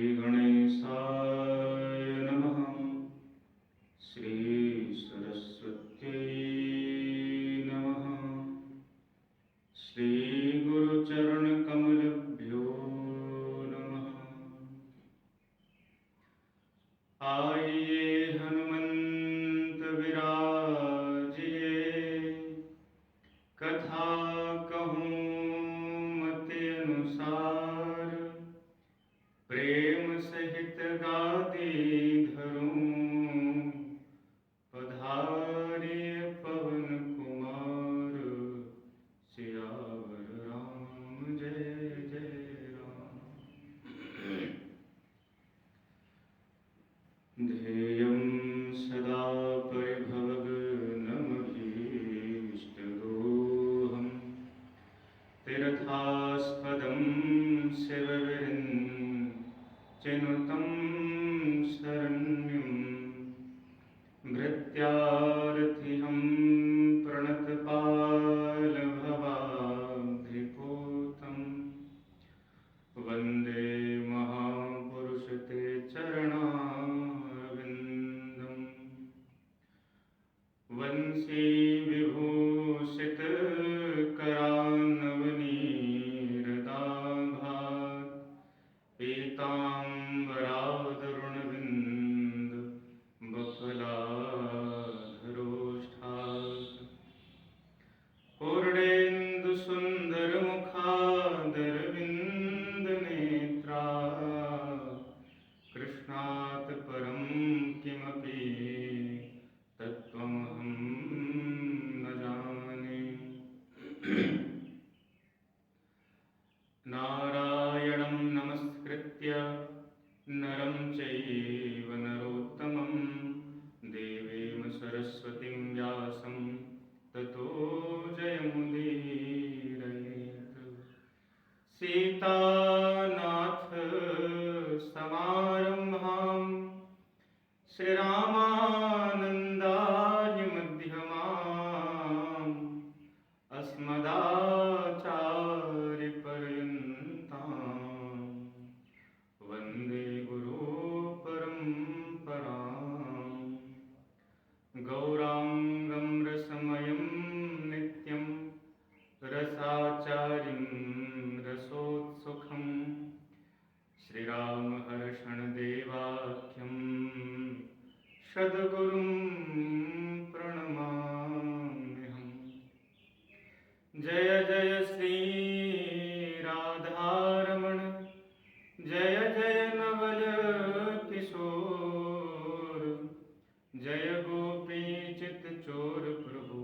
श्रीगणेशाय नमः। श्रीसरस्वत्यै नमः। श्रीगुरुचरणकमलभ्यो नमः। आइए हनुमंत विराजिए, कथा कहूँ मति अनुसार। प्रेम सहित गादी धरूं, पधारिए पवन कुमार। सियावर राम जय जय राम। ध्येयं सदा परिभवग्नमभीष्टदोहम्। तीर्थास्पदं शिवविरिञ्चिनुतं शरण्यं। भृत्यार्थिहं प्रणतपालभवाब्धिपूतं। वन्दे महापुरुष ते चरणारविन्दम्। वंशी विभूषित करान्नवनीरदाभात्। पीताम्बरादरुणविन्द बफलाधरोष्ठात्। पूर्णेन्दुसुन्दरमुखादरविन्दनेत्रा। कृष्णात् परं किमपि तत्त्वमहं न जाने। नारायणं नमस्कृत्य नरं चैव नरोत्तमं। देवीं सरस्वतीं व्यासं ततो जयमुदीरयेत्। सीतानाथ समारम्भां श्रीरामानन्दाय मध्यमाम्। अस्मदाचार्यपर्यन्तां वन्दे गुरुपरम्पराम्। गौराङ्गं रसमयं नित्यं रसाचार्यं रसोत्सुकं। श्रीरामहर्षणदेवाख्यं सद्गुरुं प्रणमाम्यहम्। जय जय श्री राधारमण, जय जय नवल किशोर। जय गोपीचित चोर प्रभु,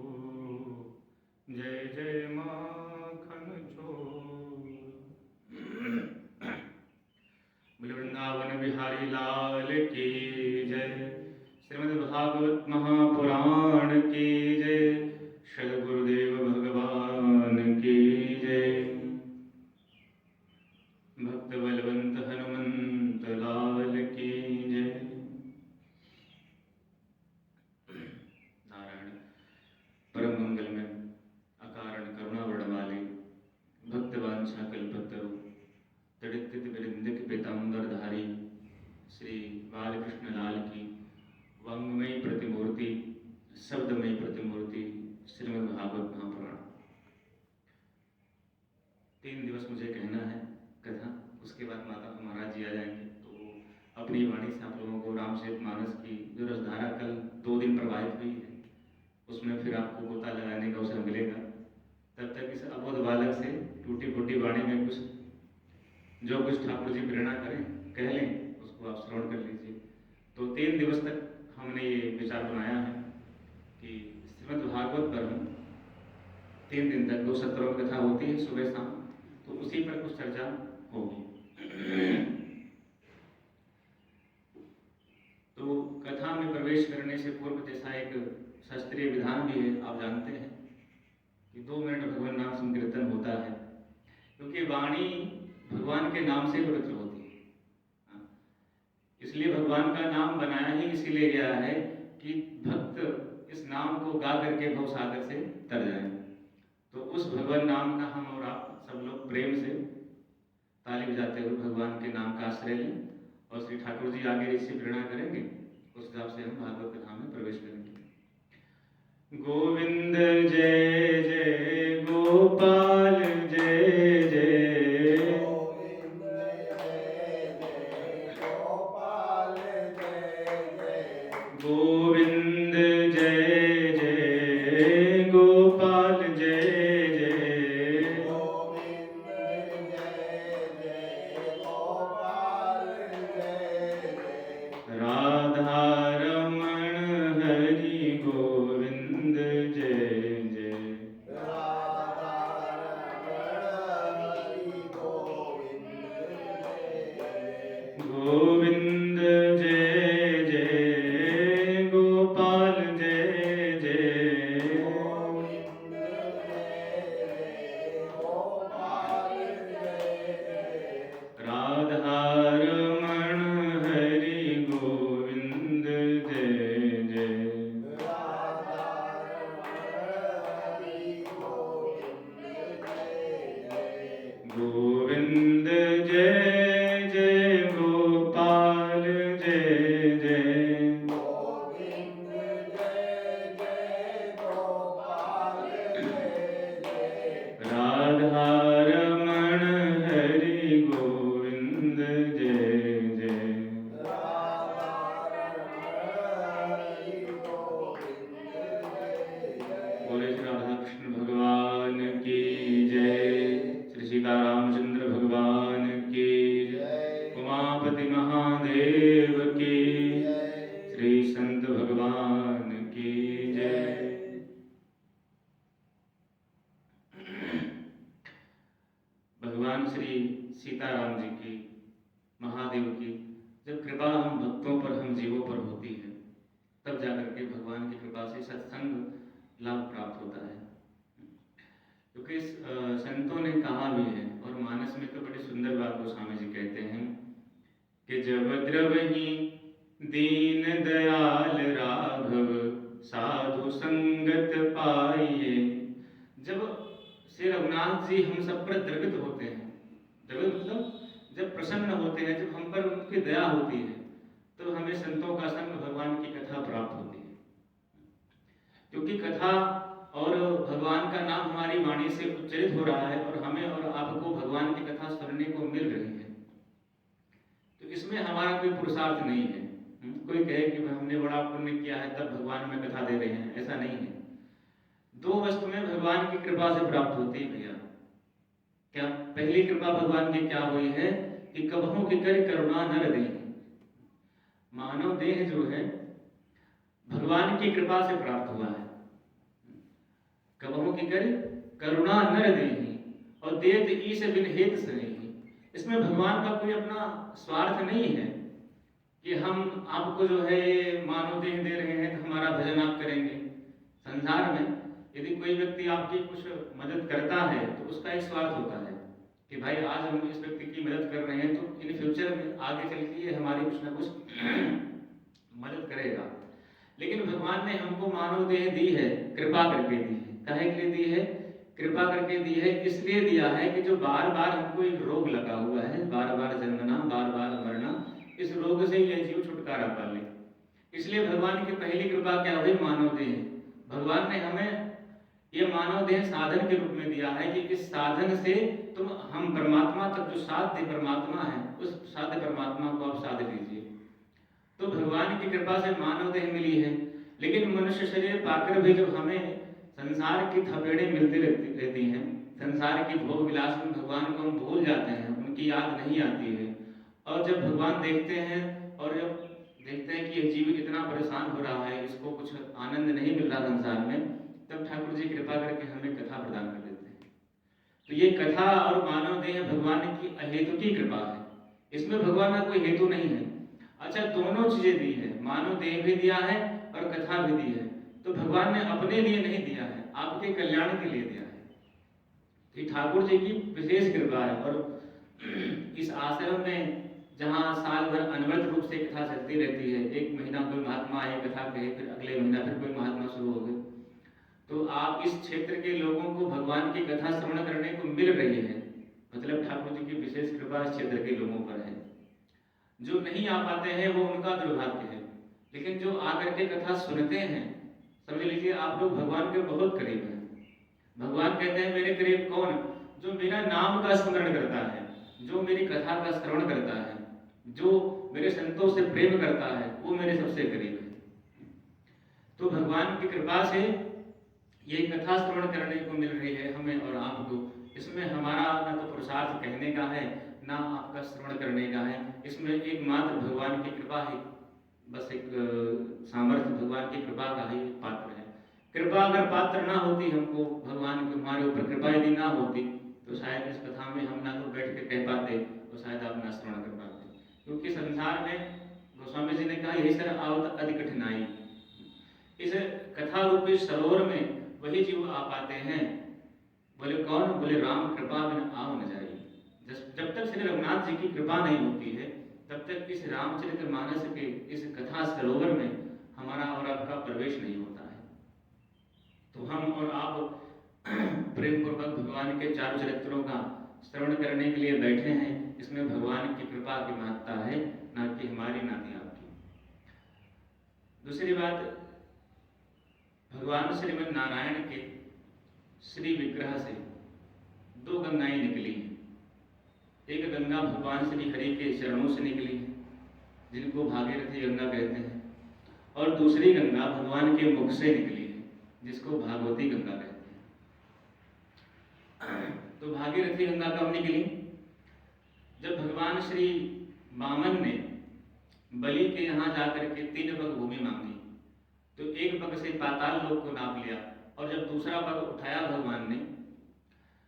जय जय माखन चोर। बोले वृंदावन बिहारी लाल की जय। श्रीमद् भागवत महापुराण की जय। श्री गुरुदेव भगवान की जय। भक्त बलवंत हनुमंत लाल की जय। नारायण परम मंगल में अकारण करुणा वर्णमाली। भक्त वांछा कल्पतरु तड़ित विरिंदित पीताम्बरधारी। श्री बालकृष्ण लाल की वांग्मयी प्रतिमूर्ति, शब्दमयी प्रतिमूर्ति श्रीमद् भागवत महापुराण। 3 दिवस मुझे कहना है कथा, उसके बाद माता महाराज जी आ जाएंगे तो अपनी वाणी से आप लोगों को रामचरितमानस की जो रसधारा कल 2 दिन प्रवाहित हुई है उसमें फिर आपको गोता लगाने का अवसर मिलेगा। तब तक इस अबोध बालक से टूटी फूटी वाणी में कुछ जो कुछ ठाकुर जी प्रेरणा करें कह लें, उसको आप श्रवण कर लीजिए। तो 3 दिवस तक हमने ये विचार बनाया है कि श्रीमद् भागवत पर हम 3 दिन तक 2 सत्रों की कथा होती है सुबह शाम, तो उसी पर कुछ चर्चा होगी। तो कथा में प्रवेश करने से पूर्व जैसा एक शास्त्रीय विधान भी है, आप जानते हैं कि 2 मिनट भगवान नाम संकीर्तन होता है, क्योंकि वाणी भगवान के नाम से पवित्र होती है। इसलिए भगवान का नाम बनाया ही इसीलिए गया है कि भक्त इस नाम को गा करके भव सागर से तर जाए। तो उस भगवान नाम का हम और आप सब लोग प्रेम से ताली बजाते हुए भगवान के नाम का आश्रय लें और श्री ठाकुर जी आगे इससे प्रेरणा करेंगे, उस हिसाब से हम भागवत कथा में प्रवेश करेंगे। गोविंद जय जय गोपाल जय जय, गोविंद जय जय गोपाल जय जय, गोविंद जय जय गोपाल जय जय, गोविंद जय जय गोपाल जय जय, राधा रमण हरि गोविंद जय जय, राधा रमण हरि गोविंद जय जय, गोविंद जय जय गोपाल जय जय, गोविंद जय जय गोपाल जय जय, राधा रमण हरि गोविंद जय जय, राधा रमण हरि गोविंद जय जय, गोविंद जय जय गोपाल जय जय, गोविंद जय जय गोपाल जय जय, राधा रमण हरि गोविंद जय जय, राधा रमण हरि गोविंद जय जय, बोले श्री राधा कृष्ण भगवान की जय, श्री सीतारामचंद्र भगवान की जय, उमापति महादेव की जय श्री संत भगवान की जय। भगवान श्री सीताराम जी की, महादेव की जब कृपा हम भक्तों पर, हम जीवों पर होती है, तब जाकर के भगवान की कृपा से सत्संग लाभ प्राप्त होता है। क्योंकि संतों ने कहा भी है, और मानस में तो बड़ी सुंदर बात गोस्वामी जी कहते हैं कि जब द्रवहि दीन दयाल राघव साधु संगत पाइए। जब श्री रघुनाथ जी हम सब पर द्रवित होते हैं, द्रवित मतलब जब प्रसन्न होते हैं, जब हम पर उनकी दया होती है, तो हमें संतों का संग, भगवान की कथा प्राप्त होती है। क्योंकि कथा और भगवान का नाम हमारी वाणी से उच्चरित हो रहा है, और हमें और आपको भगवान की कथा सुनने को मिल रही है, तो इसमें हमारा कोई पुरुषार्थ नहीं है। कोई कहे कि हमने बड़ा पुण्य किया है तब भगवान में कथा दे रहे हैं, ऐसा नहीं है। दो वस्तु में भगवान की कृपा से प्राप्त होती है भैया। क्या पहली कृपा भगवान की क्या हुई है कि कबहू की कर करुणा नर देहि। मानव देह जो है भगवान की कृपा से प्राप्त हुआ है। कबहू की कर करुणा नर देहि, और देत ईश बिन हेत स्नेहि। इसमें भगवान का कोई अपना स्वार्थ नहीं है कि हम आपको जो है मानव देह दे रहे हैं तो हमारा भजन आप करेंगे। संसार में यदि कोई व्यक्ति आपकी कुछ मदद करता है तो उसका एक स्वार्थ होता है कि भाई आज हम इस व्यक्ति की मदद कर रहे हैं तो इन फ्यूचर में आगे चल के ये हमारी कुछ ना कुछ मदद करेगा। लेकिन भगवान ने हमको मानव देह दी है, कृपा करके दी है। काहे के लिए दी है? कृपा करके दी है। इसलिए दिया है कि जो बार बार हमको एक रोग लगा हुआ है, बार बार जन्मना, बार बार मरना, इस रोग से यह जीव छुटकारा पा ले। इसलिए भगवान की पहली कृपा क्या हुई? मानव देह। भगवान ने हमें ये मानव देह साधन के रूप में दिया है कि इस साधन से तुम हम परमात्मा तक, जो साध्य परमात्मा है, उस साध्य परमात्मा को आप साध लीजिए। तो भगवान की कृपा से मानव देह मिली है। लेकिन मनुष्य शरीर पाकर भी जब हमें संसार की थपेड़े मिलती रहती हैं, संसार की भोग विलास में भगवान को हम भूल जाते हैं, उनकी याद नहीं आती है। और जब भगवान देखते हैं और जब देखते हैं कि यह जीव इतना परेशान हो रहा है, इसको कुछ आनंद नहीं मिल रहा संसार में, तब ठाकुर जी कृपा करके हमें कथा प्रदान कर देते हैं। तो ये कथा और मानव देह भगवान की अहेतु की कृपा है। इसमें भगवान का कोई हेतु नहीं है। अच्छा, दोनों चीजें दी है, मानव देह भी दिया है और कथा भी दी है। तो भगवान ने अपने लिए नहीं दिया है, आपके कल्याण के लिए दिया है। तो ठाकुर जी की विशेष कृपा है। और इस आश्रम में जहाँ साल भर अनवरत रूप से कथा चलती रहती है, एक महीना कोई महात्मा आए कथा कहे, फिर अगले महीना फिर कोई महात्मा शुरू हो गए, तो आप इस क्षेत्र के लोगों को भगवान की कथा श्रवण करने को मिल रही है। मतलब ठाकुर जी की विशेष कृपा इस क्षेत्र के लोगों पर है। जो नहीं आ पाते हैं वो उनका दुर्भाग्य है, लेकिन जो आकर के कथा सुनते हैं, समझ लीजिए आप लोग भगवान के बहुत करीब हैं। भगवान कहते हैं मेरे करीब कौन? जो मेरा नाम का स्मरण करता है, जो मेरी कथा का श्रवण करता है, जो मेरे संतों से प्रेम करता है, वो मेरे सबसे करीब है। तो भगवान की कृपा से ये कथा श्रवण करने को मिल रही है हमें और आपको। इसमें हमारा ना तो पुरुषार्थ कहने का है, ना आपका श्रवण करने का है। इसमें एकमात्र भगवान की कृपा है, बस एक सामर्थ्य भगवान की कृपा का ही पात्र है। कृपा अगर पात्र ना होती हमको, भगवान की हमारे ऊपर कृपा यदि ना होती, तो शायद इस कथा में हम ना तो बैठ के कह पाते, तो शायद आप ना श्रवण कर पाते। क्योंकि संसार में गोस्वामी जी ने कहा यही सर आवत अति कठिनाई। इस कथा रूपी सरोवर में वही जीव आ पाते हैं। बोले कौन? बोले राम कृपा बिना आव न जाई। जब तक श्री रघुनाथ जी की कृपा नहीं होती है, तब तक इस रामचरितमानस के इस कथा सरोवर में हमारा और आपका प्रवेश नहीं होता है। तो हम और आप प्रेम पूर्वक भगवान के चारों चरित्रों का श्रवण करने के लिए बैठे हैं। इसमें भगवान की कृपा की महत्ता है, ना कि हमारी ना कि आपकी। दूसरी बात, भगवान श्रीमद नारायण के श्री विग्रह से दो गंगाएं निकली हैं। एक गंगा भगवान श्री हरि के चरणों से निकली है, जिनको भागीरथी गंगा कहते हैं, और दूसरी गंगा भगवान के मुख से निकली है, जिसको भागवती गंगा कहते हैं। तो भागीरथी गंगा कब निकली? जब भगवान श्री वामन ने बलि के यहाँ जाकर के 3 पग भूमि मांगी, तो एक पग से पाताल लोक को नाप लिया, और जब दूसरा पग उठाया भगवान ने,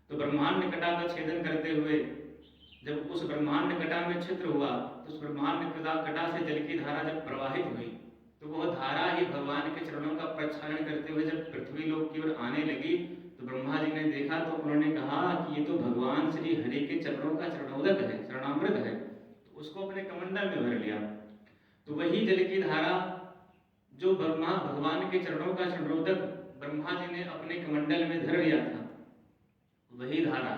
तो ब्रह्मांड कटा का छेदन करते हुए जब उस ब्रह्मांड कटा में छिद्र हुआ, तो उस ब्रह्मांड कटा से जल की धारा जब प्रवाहित हुई, तो वह धारा ही भगवान के चरणों का प्रक्षालन करते हुए जब पृथ्वी लोक की ओर आने लगी, तो ब्रह्मा जी ने देखा, तो उन्होंने कहा कि ये तो भगवान श्री हरि के चरणों का चरणोदक है, चरणामृत है। तो उसको अपने कमंडल में भर लिया। तो वही जल की धारा जो ब्रह्मा भगवान के चरणों का चरणोदक ब्रह्मा जी ने अपने कमंडल में धर लिया था, वही धारा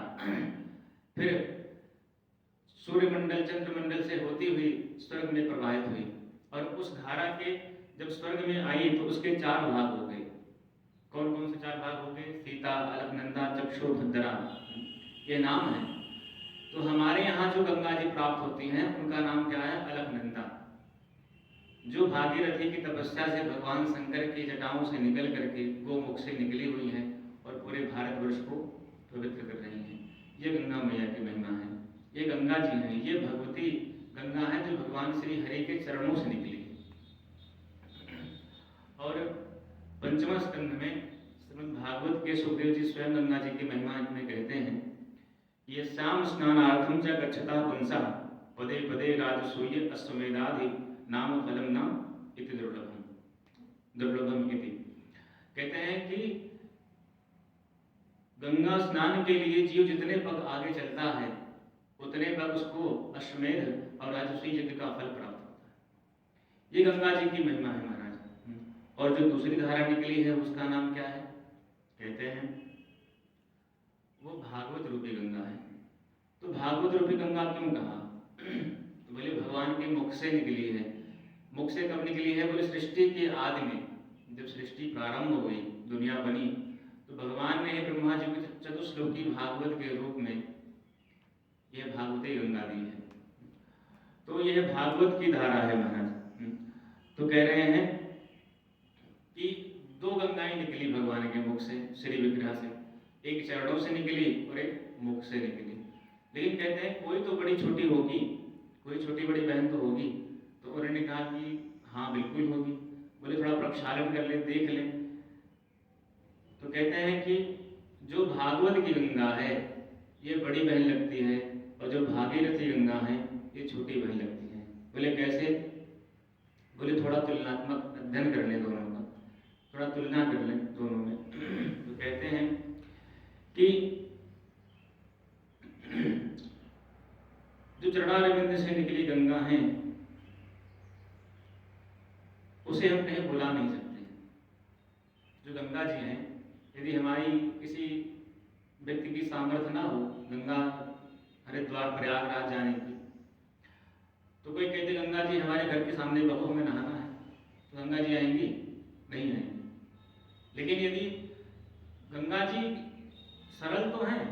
फिर सूर्यमंडल चंद्रमंडल से होती हुई स्वर्ग में प्रवाहित हुई, और उस धारा के जब स्वर्ग में आई तो उसके 4 भाग हो गए। कौन कौन से 4 भाग हो गए? सीता, अलकनंदा, चक्षु, भद्रा, ये नाम है। तो हमारे यहाँ जो गंगा जी प्राप्त होती हैं उनका नाम क्या है? अलकनंदा। जो भागीरथी की तपस्या से भगवान शंकर की जटाओं से निकल करके गोमुख से निकली हुई हैं और पूरे भारतवर्ष को पवित्र कर रही हैं, ये गंगा मैया की महिमा है। ये गंगा जी हैं, ये भगवती गंगा है जो भगवान श्री हरि के चरणों से निकली। और 5वें स्कंध में श्रीमद् भागवत के सुखदेव जी स्वयं गंगा जी की महिमा में कहते हैं, ये श्याम स्नानार्थम च गच्छता पुंसा पदे पदे राजसूय अश्वमेधादि नाम फलम न इति दुर्लभम इति। कहते हैं कि गंगा स्नान के लिए जीव जितने पग आगे चलता है, उतने पग उसको अश्वमेध और राजसूय यज्ञ का फल प्राप्त होता है। ये गंगा जी की महिमा है महाराज। और जो दूसरी धारा निकली है उसका नाम क्या है? कहते हैं वो भागवत रूपी गंगा है। तो भागवत रूपी गंगा क्यों कहा? तो बोले भगवान के मुख से निकली है। मुख से कब निकली है? बोले सृष्टि के आदि में, जब सृष्टि प्रारंभ हुई, दुनिया बनी, तो भगवान ने ब्रह्मा जी को चतुश्लोकी भागवत के रूप में यह भागवती गंगा दी है। तो यह भागवत की धारा है महाराज। तो कह रहे हैं कि 2 गंगाएं निकली भगवान के मुख से, श्री विग्रह से, एक चरणों से निकली और एक मुख से निकली। लेकिन कहते हैं कोई तो बड़ी छोटी होगी, कोई छोटी बड़ी बहन तो होगी। तो उन्होंने कहा कि हाँ बिल्कुल होगी। बोले थोड़ा प्रक्षालन कर ले, देख ले। तो कहते हैं कि जो भागवत की गंगा है ये बड़ी बहन लगती है, और जो भागीरथी गंगा है ये छोटी बहन लगती है। बोले कैसे? बोले थोड़ा तुलनात्मक अध्ययन कर लें दोनों का, थोड़ा तुलना कर लें दोनों में। तो कहते हैं कि जो चरणारविंद से निकली गंगा है उसे हम कहीं भुला नहीं सकते। जो गंगा जी हैं, यदि हमारी किसी व्यक्ति की सामर्थ्य ना हो गंगा हरिद्वार प्रयागराज जाने की, तो कोई कहते गंगा जी हमारे घर के सामने बहो में नहाना है, तो गंगा जी आएंगी? नहीं आएंगी। लेकिन यदि गंगा जी सरल तो हैं,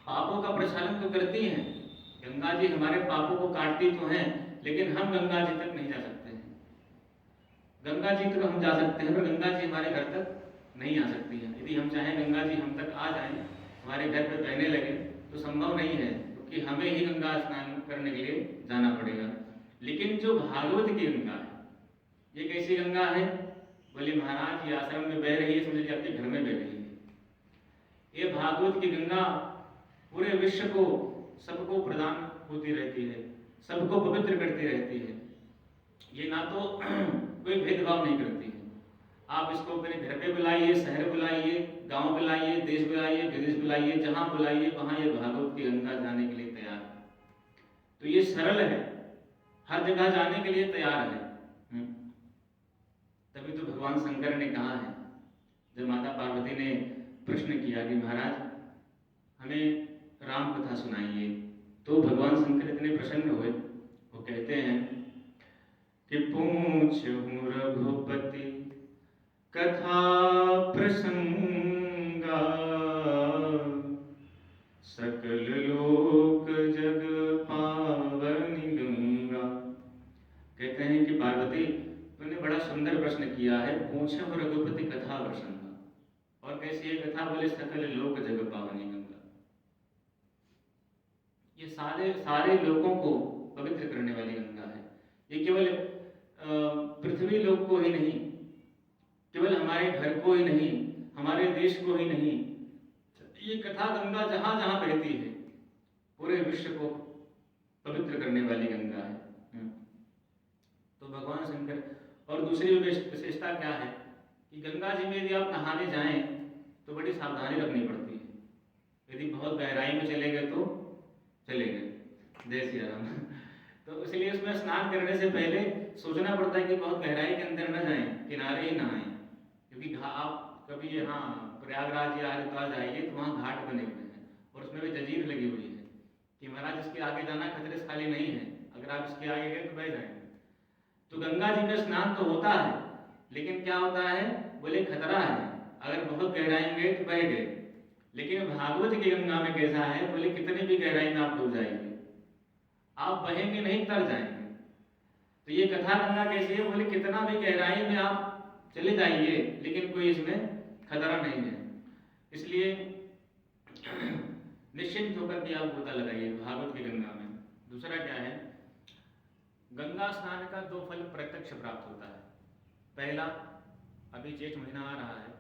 पापों का प्रक्षालन तो करती हैं, गंगा जी हमारे पापों को काटती तो हैं, लेकिन हम गंगा जी तक नहीं जा सकते हैं। गंगा जी तक हम जा सकते हैं पर गंगा जी हमारे घर तक नहीं आ सकती है। यदि हम चाहें गंगा जी हम तक आ जाएं, हमारे घर पर बहने लगे, तो संभव नहीं है, क्योंकि हमें ही गंगा स्नान करने के लिए जाना पड़ेगा। लेकिन जो भागवत की गंगा है, ये कैसी गंगा है? बोले महाराज ये आश्रम में बह रही है, समझिए आपके घर में बह रही है। ये भागवत की गंगा पूरे विश्व को, सबको प्रदान होती रहती है, सबको पवित्र करती रहती है। ये ना तो कोई भेदभाव नहीं करती है। आप इसको अपने घर पे बुलाइए, शहर बुलाइए, गांव बुलाइए, देश बुलाइए, विदेश बुलाइए, जहां बुलाइए वहां ये भागवत की गंगा जाने के लिए तैयार है। तो ये सरल है, हर जगह जाने के लिए तैयार है। तभी तो भगवान शंकर ने कहा है, जब माता पार्वती ने प्रश्न किया कि महाराज हमें राम कथा सुनाइए, तो भगवान शंकर इतने प्रसन्न हुए, वो कहते हैं कि पूछूं रघुपति कथा प्रसंगा, सकल लोक जग पावनी गंगा। कहते हैं कि पार्वती तुमने बड़ा सुंदर प्रश्न किया है, पूछो रघुपति कथा प्रसंगा। और कैसी है कथा? बोले सकल लोक जग पावनी गंगा। ये सारे लोगों को पवित्र करने वाली गंगा है। ये केवल पृथ्वी लोक को ही नहीं, केवल हमारे घर को ही नहीं, हमारे देश को ही नहीं, ये कथा गंगा जहां जहां बहती है पूरे विश्व को पवित्र करने वाली गंगा है। तो भगवान शंकर, और दूसरी विशेषता क्या है कि गंगा जी में यदि आप नहाने जाएं तो बड़ी सावधानी रखनी पड़ती है। यदि बहुत गहराई में चले गए तो चले गए, जय सिया राम। तो इसलिए उसमें स्नान करने से पहले सोचना पड़ता है कि बहुत गहराई के अंदर न जाएं, किनारे ही नहाएं। क्योंकि आप कभी यहाँ प्रयागराज या हरिद्वार जाइए तो वहाँ घाट बने हुए हैं और उसमें भी जंजीर लगी हुई है कि महाराज इसके आगे जाना खतरे से खाली नहीं है, अगर आप इसके आगे गए तो बह जाएंगे। तो गंगा जी में स्नान तो होता है, लेकिन क्या होता है? बोले खतरा है, अगर बहुत गहराई में गए तो बह गए। लेकिन भागवत की गंगा में कैसा है? बोले कितनी भी गहराई में आप डूब जाएंगे, आप बहेंगे नहीं, तर जाएंगे। तो ये कथा गंगा कैसी है? बोले कितना भी गहराई में आप चले जाइए, लेकिन कोई इसमें खतरा नहीं है। इसलिए निश्चिंत होकर के आप गोता लगाइए भागवत की गंगा में। दूसरा क्या है? गंगा स्नान का 2 फल प्रत्यक्ष प्राप्त होता है। पहला, अभी जेठ महीना आ रहा है,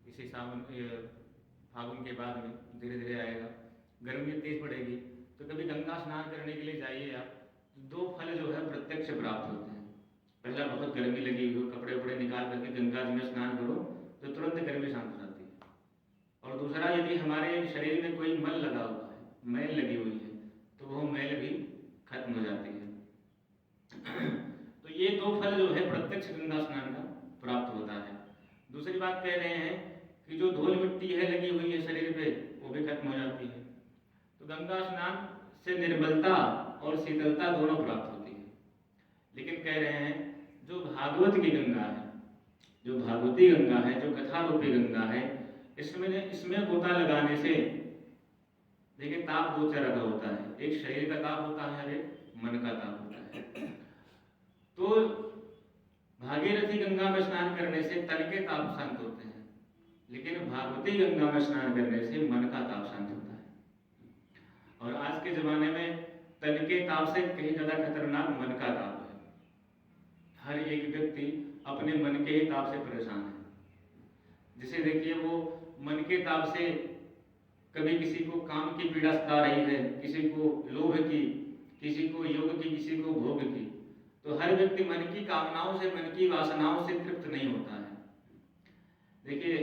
इसी सावन फागुन के बाद में धीरे धीरे आएगा, गर्मी तेज पड़ेगी, तो कभी गंगा स्नान करने के लिए जाइए आप, 2 फल जो है प्रत्यक्ष प्राप्त होते हैं। पहला, बहुत गर्मी लगी हो, कपड़े उपड़े निकाल करके गंगा जी में स्नान करो तो तुरंत गर्मी शांत हो जाती है। और दूसरा, यदि हमारे शरीर में कोई मल लगा हुआ है, मैल लगी हुई है, तो वो मैल भी खत्म हो जाती है। तो ये 2 फल जो है प्रत्यक्ष गंगा स्नान का प्राप्त होता है। दूसरी बात कह रहे हैं कि जो धूल मिट्टी है लगी हुई है शरीर पे, वो भी खत्म हो जाती है। तो गंगा स्नान से निर्मलता और शीतलता दोनों प्राप्त होती है। लेकिन कह रहे हैं जो भागवत की गंगा है, जो भागवती गंगा है, जो कथा रूपी गंगा है, इसमें गोता लगाने से देखिए ताप 2 तरह का होता है, एक शरीर का ताप होता है और एक मन का ताप होता है। तो भागीरथी गंगा में स्नान करने से तन के ताप शांत होते हैं, लेकिन भागवती गंगा में स्नान करने से मन का ताप शांत होता है। और आज के जमाने में तन के ताप से कहीं ज्यादा खतरनाक मन का ताप है। हर एक व्यक्ति अपने मन के ही ताप से परेशान है। जिसे देखिए वो मन के ताप से कभी किसी को काम की पीड़ा सता रही है, किसी को लोभ की, किसी को योग की, किसी को भोग की। तो हर व्यक्ति मन की कामनाओं से, मन की वासनाओं से तृप्त नहीं होता है। देखिए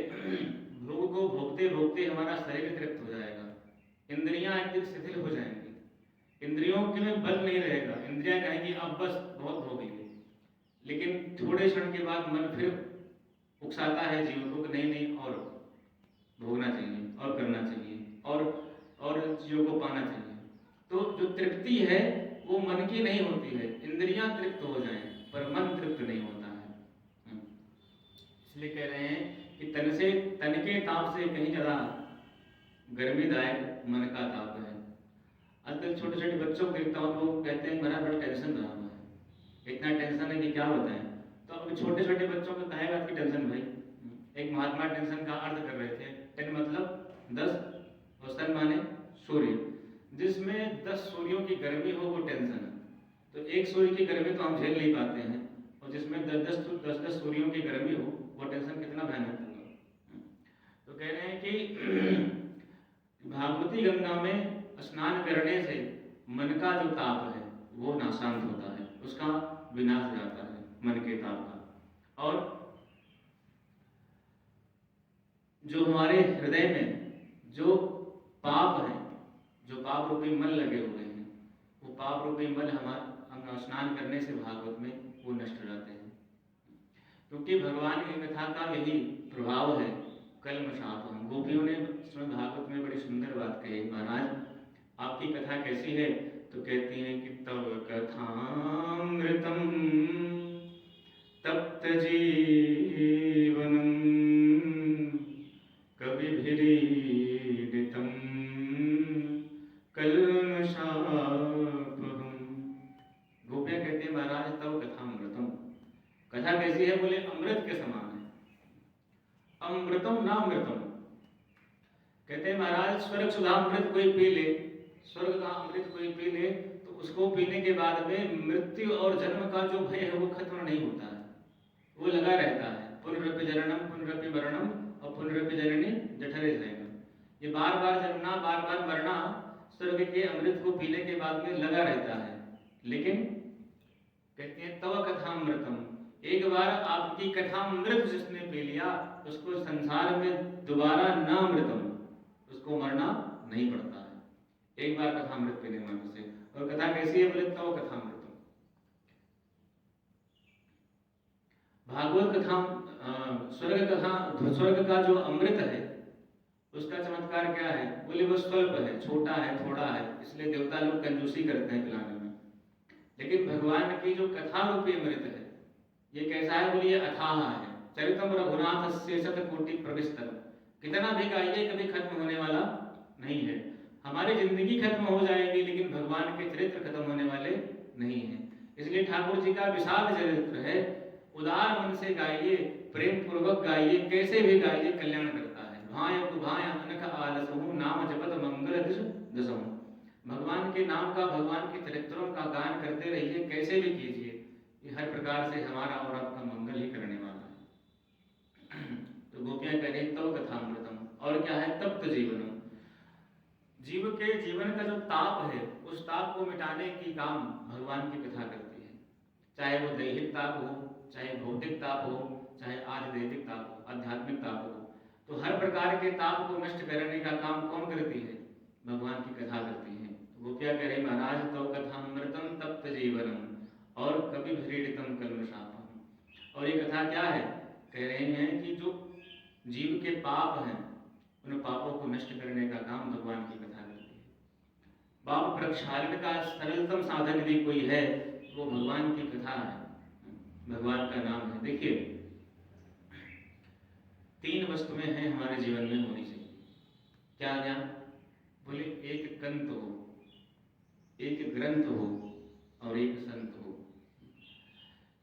भोग को भोगते भोगते हमारा शरीर तृप्त हो जाएगा, इंद्रियां एक दिन शिथिल हो जाएंगी, इंद्रियों के में बल नहीं रहेगा, इंद्रियां कहेंगी अब बस बहुत भोग लिए। लेकिन थोड़े क्षण के बाद मन फिर उकसाता है जीवन को, नहीं नहीं और भोगना चाहिए और करना चाहिए और चीजों को पाना चाहिए। तो जो तृप्ति है वो मन की नहीं होती है। इंद्रियां तृप्त हो जाएं पर मन तृप्त नहीं होता है। इसलिए कह रहे हैं कि तन के ताप से कहीं ज़्यादा गर्मीदायक मन का ताप है। आजकल छोटे छोटे बच्चों को देखता हूँ, लोग कहते हैं मेरा बड़ा टेंशन रहा हुआ है, इतना टेंशन है कि क्या बताएं। तो अब छोटे छोटे बच्चों को कहे बात की टेंशन भाई। एक महात्मा टेंशन का अर्थ कर रहे थे, टेन मतलब 10 और सन माने सूर्य, जिसमें 10 सूर्यों की गर्मी हो वो टेंशन है। तो एक सूर्य की गर्मी तो हम झेल नहीं पाते हैं, और जिसमें 10 सूर्यों की गर्मी हो वो टेंशन कितना भयानक होगा। तो कह रहे हैं कि भागवती गंगा में स्नान करने से मन का जो ताप है वो नाशांत होता है, उसका विनाश हो जाता है मन के ताप का। और जो हमारे हृदय में जो पाप है, जो पाप रूपी मल लगे हुए हैं, वो पाप रूपी मल हम स्नान करने से भागवत में वो नष्ट हो जाते हैं। क्योंकि भगवान की कथा का यही प्रभाव है, कल्मषापहम। गोपियों ने श्रीमद् भागवत में बड़ी सुंदर बात कही, महाराज आपकी कथा कैसी है? तो कहती हैं कि तव कथामृतम तप्त जीवनम कविभिरीडितम कल्मषापहम। गोपियां कहती हैं महाराज तव कथामृतम, कथा कैसी है? बोले अमृत के समान है। अमृतम ना अमृतम, कहते हैं महाराज स्वर्ग सुधामृत कोई पी ले, स्वर्ग का अमृत कोई पी ले तो उसको पीने के बाद में मृत्यु और जन्म का जो भय है वो खत्म नहीं होता है, वो लगा रहता है। पुनरपि जननम पुनरपि मरणम और पुनरपि जननी जठरे जयनम, ये बार बार जन्मना बार बार मरना स्वर्ग के अमृत को पीने के बाद में लगा रहता है। लेकिन कहते हैं तव कथामृतम, एक बार आपकी कथामृत जिसने पी लिया उसको संसार में दोबारा ना अमृतम, उसको मरना नहीं पड़ता है एक बार कथामृत पीने मात्र से। और कथा कैसी है? बोले तव कथामृतम। भागवत कथा स्वर्ग का जो अमृत है उसका चमत्कार क्या है? बोले वो स्वल्प है, छोटा है, थोड़ा है, इसलिए देवता लोग कंजूसी करते हैं पिलाने में। लेकिन भगवान की जो कथा रूपी अमृत है ये कैसा है? बोलिए अथाह है। चरितम रघुनाथ से शतकोटि प्रविष्टम, कितना भी गाइए कभी खत्म होने वाला नहीं है। हमारी जिंदगी खत्म हो जाएगी लेकिन भगवान के चरित्र खत्म होने वाले नहीं है। इसलिए ठाकुर जी का विशाल चरित्र है, उदार मन से गाइए, प्रेम पूर्वक गाइए, कैसे भी गाइए कल्याण करता है। भाय कुभाय अनख आलसहु नाम जपत मंगल दसहु, भगवान के नाम का, भगवान के चरित्रों का गान करते रहिए, कैसे भी कीजिए, ये हर प्रकार से हमारा और आपका मंगल ही करने वाला है। तो गोपियां कह रही तव कथामृतम, और क्या है? तप्त जीवनम, जीव के जीवन का जो ताप है उस ताप को मिटाने की काम भगवान की कथा करती है। चाहे वो दैहिक ताप हो, चाहे भौतिक ताप हो, चाहे आध्यात्मिक ताप हो, आध्यात्मिक ताप हो, तो हर प्रकार के ताप को नष्ट करने का काम कौन करती है? भगवान की कथा करती है। गोपियां कह रही महाराज तव कथामृतम तप्त जीवनम और कवि भ्रीडितम कल्मषापहम। और ये कथा क्या है? कह रहे हैं कि जो जीव के पाप हैं उन पापों को नष्ट करने का काम भगवान की कथा करती है। पाप प्रक्षालन का सरलतम साधन यदि कोई है वो भगवान की कथा है, भगवान का नाम है। देखिए 3 वस्तुएं हैं हमारे जीवन में होनी चाहिए। क्या क्या? बोले एक कंत हो, एक ग्रंथ हो और एक संत हो।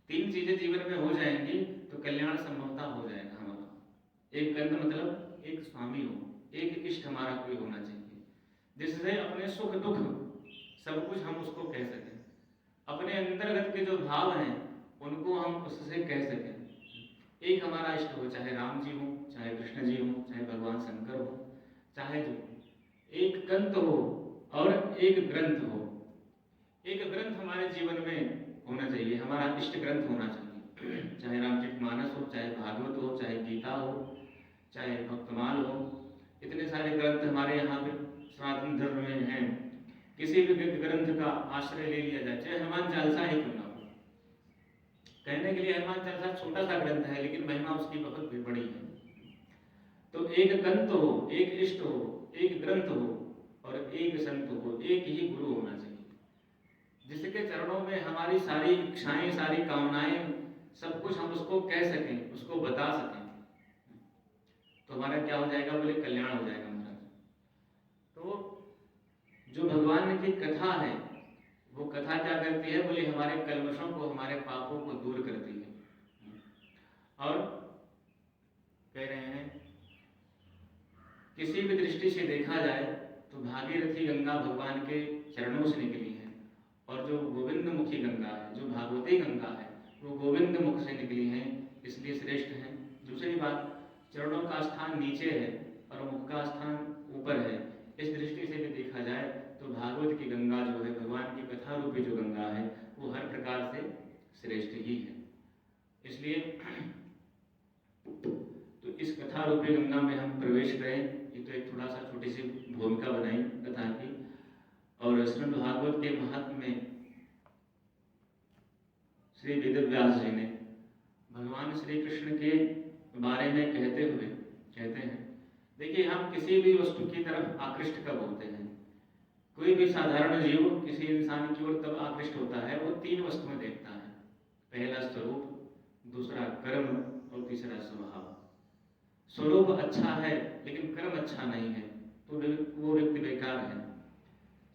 3 चीजें जीवन में हो जाएंगी तो कल्याण संभवता हो जाएगा हमारा। एक कंत मतलब एक स्वामी हो, एक इष्ट हमारा कोई होना चाहिए जिससे अपने सुख दुख सब कुछ हम उसको कह सकें, अपने अंतर्गत के जो भाव हैं उनको हम उससे कह सकें। एक हमारा इष्ट हो, चाहे राम जी हो, चाहे कृष्ण जी हो, चाहे भगवान शंकर हो, चाहे जो एक कंत हो और एक ग्रंथ हो। एक ग्रंथ हमारे जीवन में होना चाहिए, हमारा इष्ट ग्रंथ होना चाहिए, चाहे रामचरितमानस हो, चाहे भागवत हो, चाहे गीता हो, चाहे भक्तमाल हो। इतने सारे ग्रंथ हमारे यहाँ पे सनातन धर्म में हैं। किसी भी ग्रंथ का आश्रय ले लिया जाए, चाहे हनुमान चालीसा ही क्यों ना हो। कहने के लिए हनुमान चालीसा छोटा सा ग्रंथ है लेकिन महिमा उसकी बहुत बड़ी है। तो एक कंत हो, एक इष्ट हो, एक ग्रंथ हो और एक संत हो, एक ही गुरु होना चाहिए। जिसके चरणों में हमारी सारी इच्छाएं, सारी कामनाएं, सब कुछ हम उसको कह सकें, उसको बता सकें, तो हमारा क्या हो जाएगा? बोले कल्याण हो जाएगा महाराज। तो जो भगवान की कथा है, वो कथा क्या करती है? बोले हमारे कल्मशों को, हमारे पापों को दूर करती है। और कह रहे हैं किसी भी दृष्टि से देखा जाए तो भागीरथी गंगा भगवान के चरणों से निकली है, और जो गोविंद मुखी गंगा है, जो भागवती गंगा है, वो गोविंद मुख से निकली है, इसलिए श्रेष्ठ है। दूसरी बात, चरणों का स्थान नीचे है और मुख का स्थान ऊपर है। इस दृष्टि से भी देखा जाए तो भागवत की गंगा जो है, भगवान की कथा रूपी जो गंगा है, वो हर प्रकार से श्रेष्ठ ही है। इसलिए तो इस कथा रूपी गंगा में हम प्रवेश करें। ये तो एक थोड़ा सा छोटी सी भूमिका बनाई कथा की। और श्रीमद् भागवत के महत्व में श्री वेदव्यास जी ने भगवान श्री कृष्ण के बारे में कहते हुए कहते हैं, देखिए हम किसी भी वस्तु की तरफ आकृष्ट कब होते हैं? कोई भी साधारण जीव किसी इंसान की ओर तब आकृष्ट होता है, वो तीन वस्तुएं देखता है। पहला स्वरूप, दूसरा कर्म और तीसरा स्वभाव। स्वरूप अच्छा है लेकिन कर्म अच्छा नहीं है तो वो व्यक्ति बेकार है।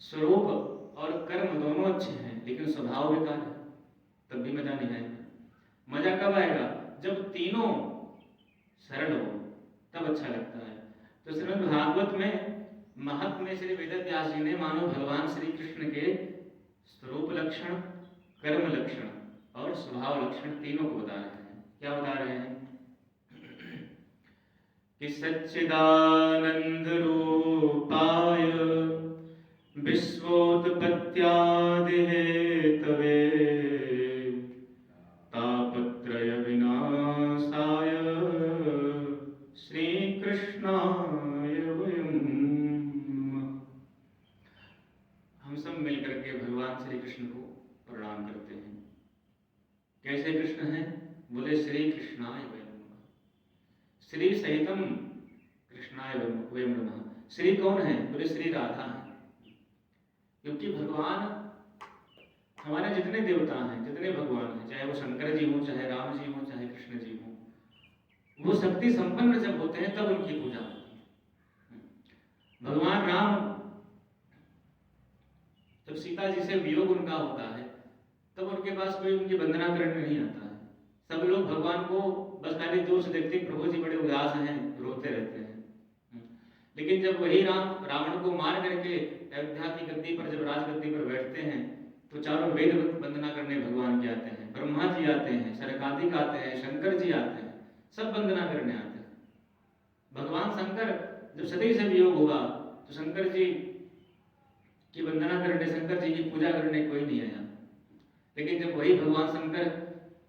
स्वरूप और कर्म दोनों अच्छे हैं लेकिन स्वभाव बेकार है, तब भी मजा नहीं आएगा। मजा कब आएगा? जब तीनों सरल हो, तब अच्छा लगता है। तो श्रीमद् भागवत में महत्व में श्री वेदव्यास जी ने मानो भगवान श्री कृष्ण के स्वरूप लक्षण, कर्म लक्षण और स्वभाव लक्षण तीनों को बता रहे हैं। क्या बता रहे हैं? कि सच्चिदानंद रूपाय विश्वोत्पत्त्यादि हेतवे तापत्रय विनाशाय श्री कृष्णाय वयं। हम सब मिलकर के भगवान श्री कृष्ण को प्रणाम करते हैं। कैसे कृष्ण हैं? बोले श्री कृष्णाय वयं। श्री सहितम कृष्णाय वयं नमः। श्री कौन है? बोले श्री राधा है। क्योंकि भगवान, हमारे जितने देवता हैं, जितने भगवान हैं, चाहे वो शंकर जी हों, चाहे राम जी हों, चाहे कृष्ण जी हों, वो शक्ति संपन्न जब होते हैं तब उनकी पूजा होती है। भगवान राम जब सीता जी से वियोग उनका होता है तब उनके पास कोई उनकी वंदना करने नहीं आता है। सब लोग भगवान को बस खाली दूर से देखते, प्रभु जी बड़े उदास हैं, रोते रहते हैं। लेकिन जब वही राम रावण को मार करके अयोध्या की गद्दी पर, जब राजगद्दी पर बैठते हैं, तो चारों वेद वंदना करने भगवान के आते हैं। ब्रह्मा जी आते हैं, सरकादिक आते हैं, शंकर जी आते हैं, सब वंदना करने आते हैं। भगवान शंकर जब सती से वियोग हुआ तो शंकर जी की वंदना करने, शंकर जी की पूजा करने कोई नहीं आया। लेकिन जब वही भगवान शंकर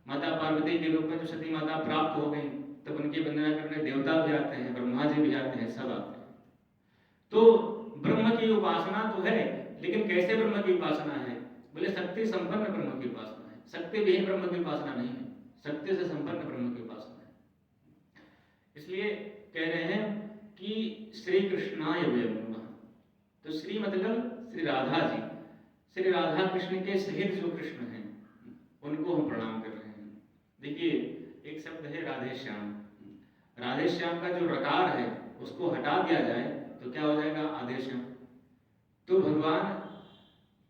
माता पार्वती के रूप में जो सती माता प्राप्त हो गई, तब उनकी वंदना करने देवता भी आते हैं, ब्रह्मा जी भी आते हैं, सब आते हैं। तो ब्रह्म की उपासना तो है, लेकिन कैसे ब्रह्म की उपासना है? बोले शक्ति संपन्न ब्रह्म की उपासना है। शक्ति विहीन ब्रह्म की उपासना नहीं है, शक्ति से संपन्न ब्रह्म की उपासना है। इसलिए कह रहे हैं कि श्री कृष्णाय वयं नमः। तो श्री मतलब श्री राधा जी, श्री राधा कृष्ण के सहित जो कृष्ण हैं उनको हम प्रणाम कर रहे हैं। देखिए एक शब्द है राधे श्याम। राधे श्याम का जो रकार है उसको हटा दिया जाए तो क्या हो जाएगा? आधे श्याम। तो भगवान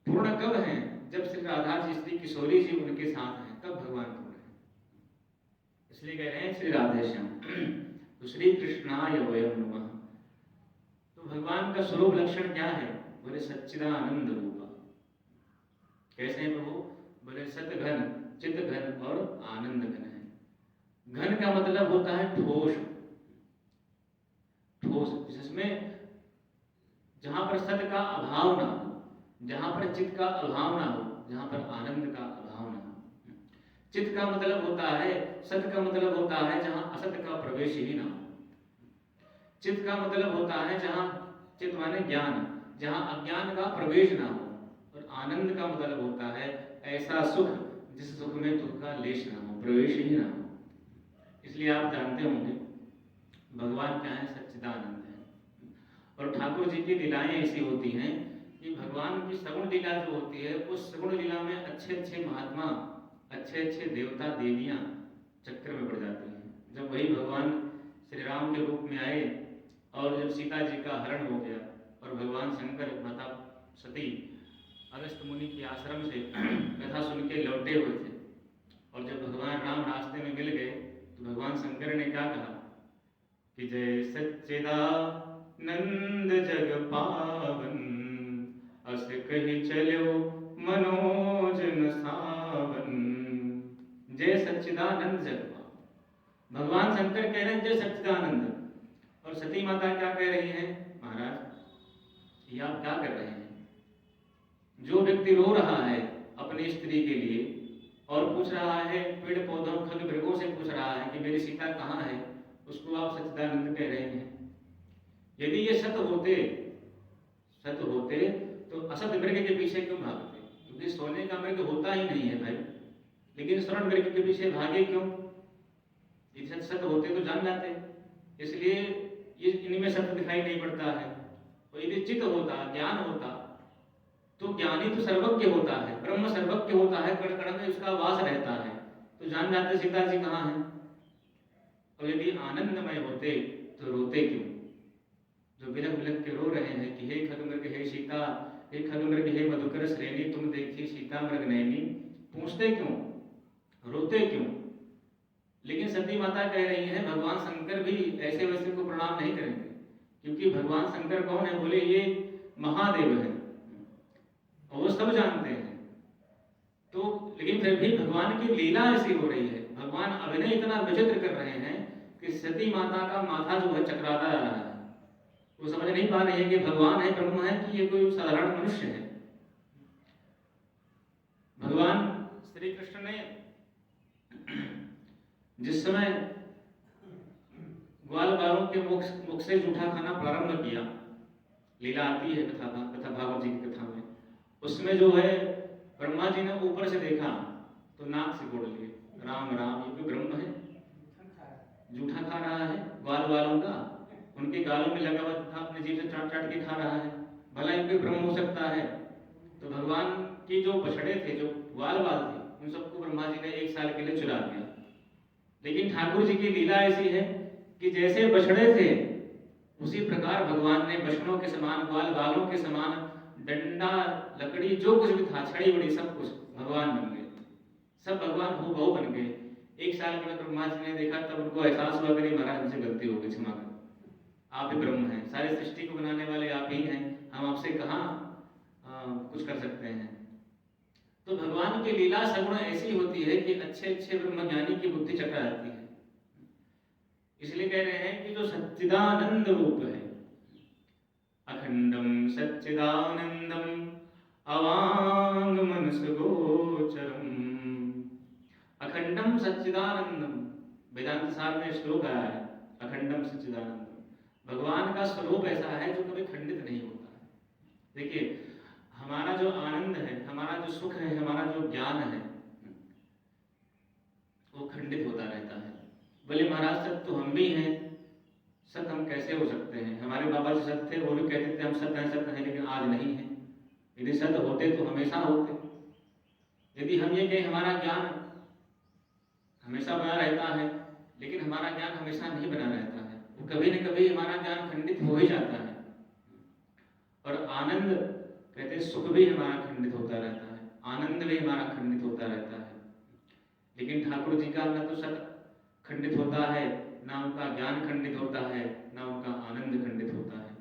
पूर्ण कब हैं? जब श्री राधा जी, श्री किशोरी जी उनके साथ हैं, तब भगवान पूर्ण है। इसलिए कह रहे हैं श्री राधे श्याम। तो श्री कृष्णाय वयं नमः। तो भगवान का स्वरूप लक्षण क्या है? बोले सच्चिदानंद रूपा। कैसे हैं प्रभु? बोले सत घन, चित घन और आनंद घन है। घन का मतलब होता है ठोस, ठोस जिसमें जहां पर सत का अभाव ना हो, जहां पर चित का अभाव ना हो, जहां पर आनंद का अभाव ना हो। चित का मतलब होता है, सत का मतलब होता है जहां असत का प्रवेश ही ना हो। चित का मतलब होता है जहां, चित माने ज्ञान, जहां अज्ञान का प्रवेश ना हो। और आनंद का मतलब होता है ऐसा सुख जिस सुख में दुख का लेश ना हो, प्रवेश ही ना हो। इसलिए आप जानते होंगे भगवान क्या है? सच्चिदानंद है। और ठाकुर जी की लीलाएं ऐसी होती हैं कि भगवान की सगुण लीला जो होती है, उस सगुण लीला में अच्छे अच्छे महात्मा, अच्छे अच्छे देवता देवियाँ चक्कर में पड़ जाती हैं। जब वही भगवान श्री राम के रूप में आए और जब सीता जी का हरण हो गया और भगवान शंकर माता सती अगस्त मुनि के आश्रम से कथा सुन के लौटे हुए थे, और जब भगवान राम रास्ते में मिल गए तो भगवान शंकर ने क्या कहा कि जय सच्चिदानंद जग पावन, अस कही चलो मनोजन सावन। जय सच्चिदानंद जग पावन, भगवान शंकर कह रहे हैं जय सच्चिदानंद, और सती माता क्या कह रही है, महाराज ये आप क्या कर रहे हैं? जो व्यक्ति रो रहा है अपनी स्त्री के लिए और पूछ रहा है, पेड़ पौधों खग मृगों से पूछ रहा है कि मेरी सीता कहाँ है, उसको आप सच्चिदानंद कह रहे हैं। यदि ये सत्य होते तो असत मृग के पीछे क्यों भागते? क्योंकि सोने का मृग होता ही नहीं है भाई, लेकिन स्वर्ण मृग के पीछे भागे क्यों? यदि सत्य होते तो जान जाते, इसलिए ये इनमें सत्य दिखाई नहीं पड़ता है। और यदि चित्त होता, ज्ञान होता, तो ज्ञानी तो सर्वज्ञ होता है, ब्रह्म सर्वज्ञ होता है, कण कण में उसका वास रहता है, तो जान जाते सीता जी कहाँ हैं। और यदि आनंदमय होते तो रोते क्यों? जो बिलख बिलख के रो रहे हैं कि हे खगमृग हे सीता, हे खगमृग हे मधुकर श्रेणी, तुम देखी सीता मृग नैनी, पूछते क्यों, रोते क्यों? लेकिन सती माता कह रही है भगवान शंकर भी ऐसे वैसे को प्रणाम नहीं करेंगे, क्योंकि भगवान शंकर कौन है? बोले ये महादेव है और वो सब जानते हैं। तो लेकिन फिर भी भगवान की लीला ऐसी हो रही है, भगवान अभिनय इतना विचित्र कर रहे हैं कि सती माता का माथा जो है चकराता जा रहा है। वो समझ नहीं पा रही है कि भगवान है, ब्रह्म है, कि ये कोई साधारण मनुष्य है। भगवान श्री कृष्ण ने जिस समय ग्वाल बालों के मुख से जूठा खाना प्रारंभ किया, लीला आती है कथा भागवत जी की कथा में, उसमें जो है ब्रह्मा जी ने ऊपर से देखा तो नाक से बोल लिए, राम राम, ये कोई ब्रह्म है? जूठा खा रहा है ग्वाल बालों का, उनके गालों में लगा हुआ था, अपने जीभ से चाट चाट के खा रहा है, भला ये कोई ब्रह्म हो सकता है? तो भगवान की जो बछड़े थे, जो ग्वाल बाल थे, उन सबको ब्रह्मा जी ने 1 साल के लिए चुरा दिया। लेकिन ठाकुर जी की लीला ऐसी है कि जैसे बछड़े थे उसी प्रकार भगवान ने बछड़ों के समान, ग्वाल बालों के समान, डंडा लकड़ी जो कुछ भी था, छड़ी बड़ी, सब कुछ भगवान बन गए, सब भगवान हूबहू बन गए। 1 साल के बाद ब्रह्मा जी ने देखा, तब उनको एहसास हुआ कि महाराज हमसे गलती हो गई, क्षमा करें, आप ही ब्रह्म हैं, सारी सृष्टि को बनाने वाले आप ही हैं, हम आपसे कहाँ कुछ कर सकते हैं। तो भगवान की लीला सगुण ऐसी होती है कि अच्छे अच्छे ब्रह्मज्ञानी की बुद्धि चकरा जाती है। इसलिए कह रहे हैं कि जो सच्चिदानंद रूप है, अखंडम सच्चिदानंदम अवांग मनस गोचरम, अखंडम सच्चिदानंदम, वेदांत सार में श्लोक आया है, अखंडम सच्चिदानंदम, भगवान का स्वरूप ऐसा है जो कभी खंडित नहीं होता है। देखिए हमारा जो आनंद है, हमारा जो सुख है, हमारा जो ज्ञान है, वो खंडित होता रहता है। बोले महाराज सत्य तो हम भी हैं, सत्य हम कैसे हो सकते हैं? हमारे बाबा जी सत्य थे, वो भी कहते थे हम सत्य हैं, लेकिन आज नहीं है। यदि सत्य होते तो हमेशा होते। यदि हम ये कहें हमारा ज्ञान हमेशा बना रहता है, लेकिन हमारा ज्ञान हमेशा नहीं बना रहता है, वो कभी न कभी हमारा ज्ञान खंडित हो ही जाता है। और आनंद कहते हैं सुख भी हमारा खंडित होता रहता है, आनंद भी हमारा खंडित होता रहता है। लेकिन ठाकुर जी का न तो सत्य खंडित होता है, ना उनका ज्ञान खंडित होता है, ना उनका आनंद खंडित होता है,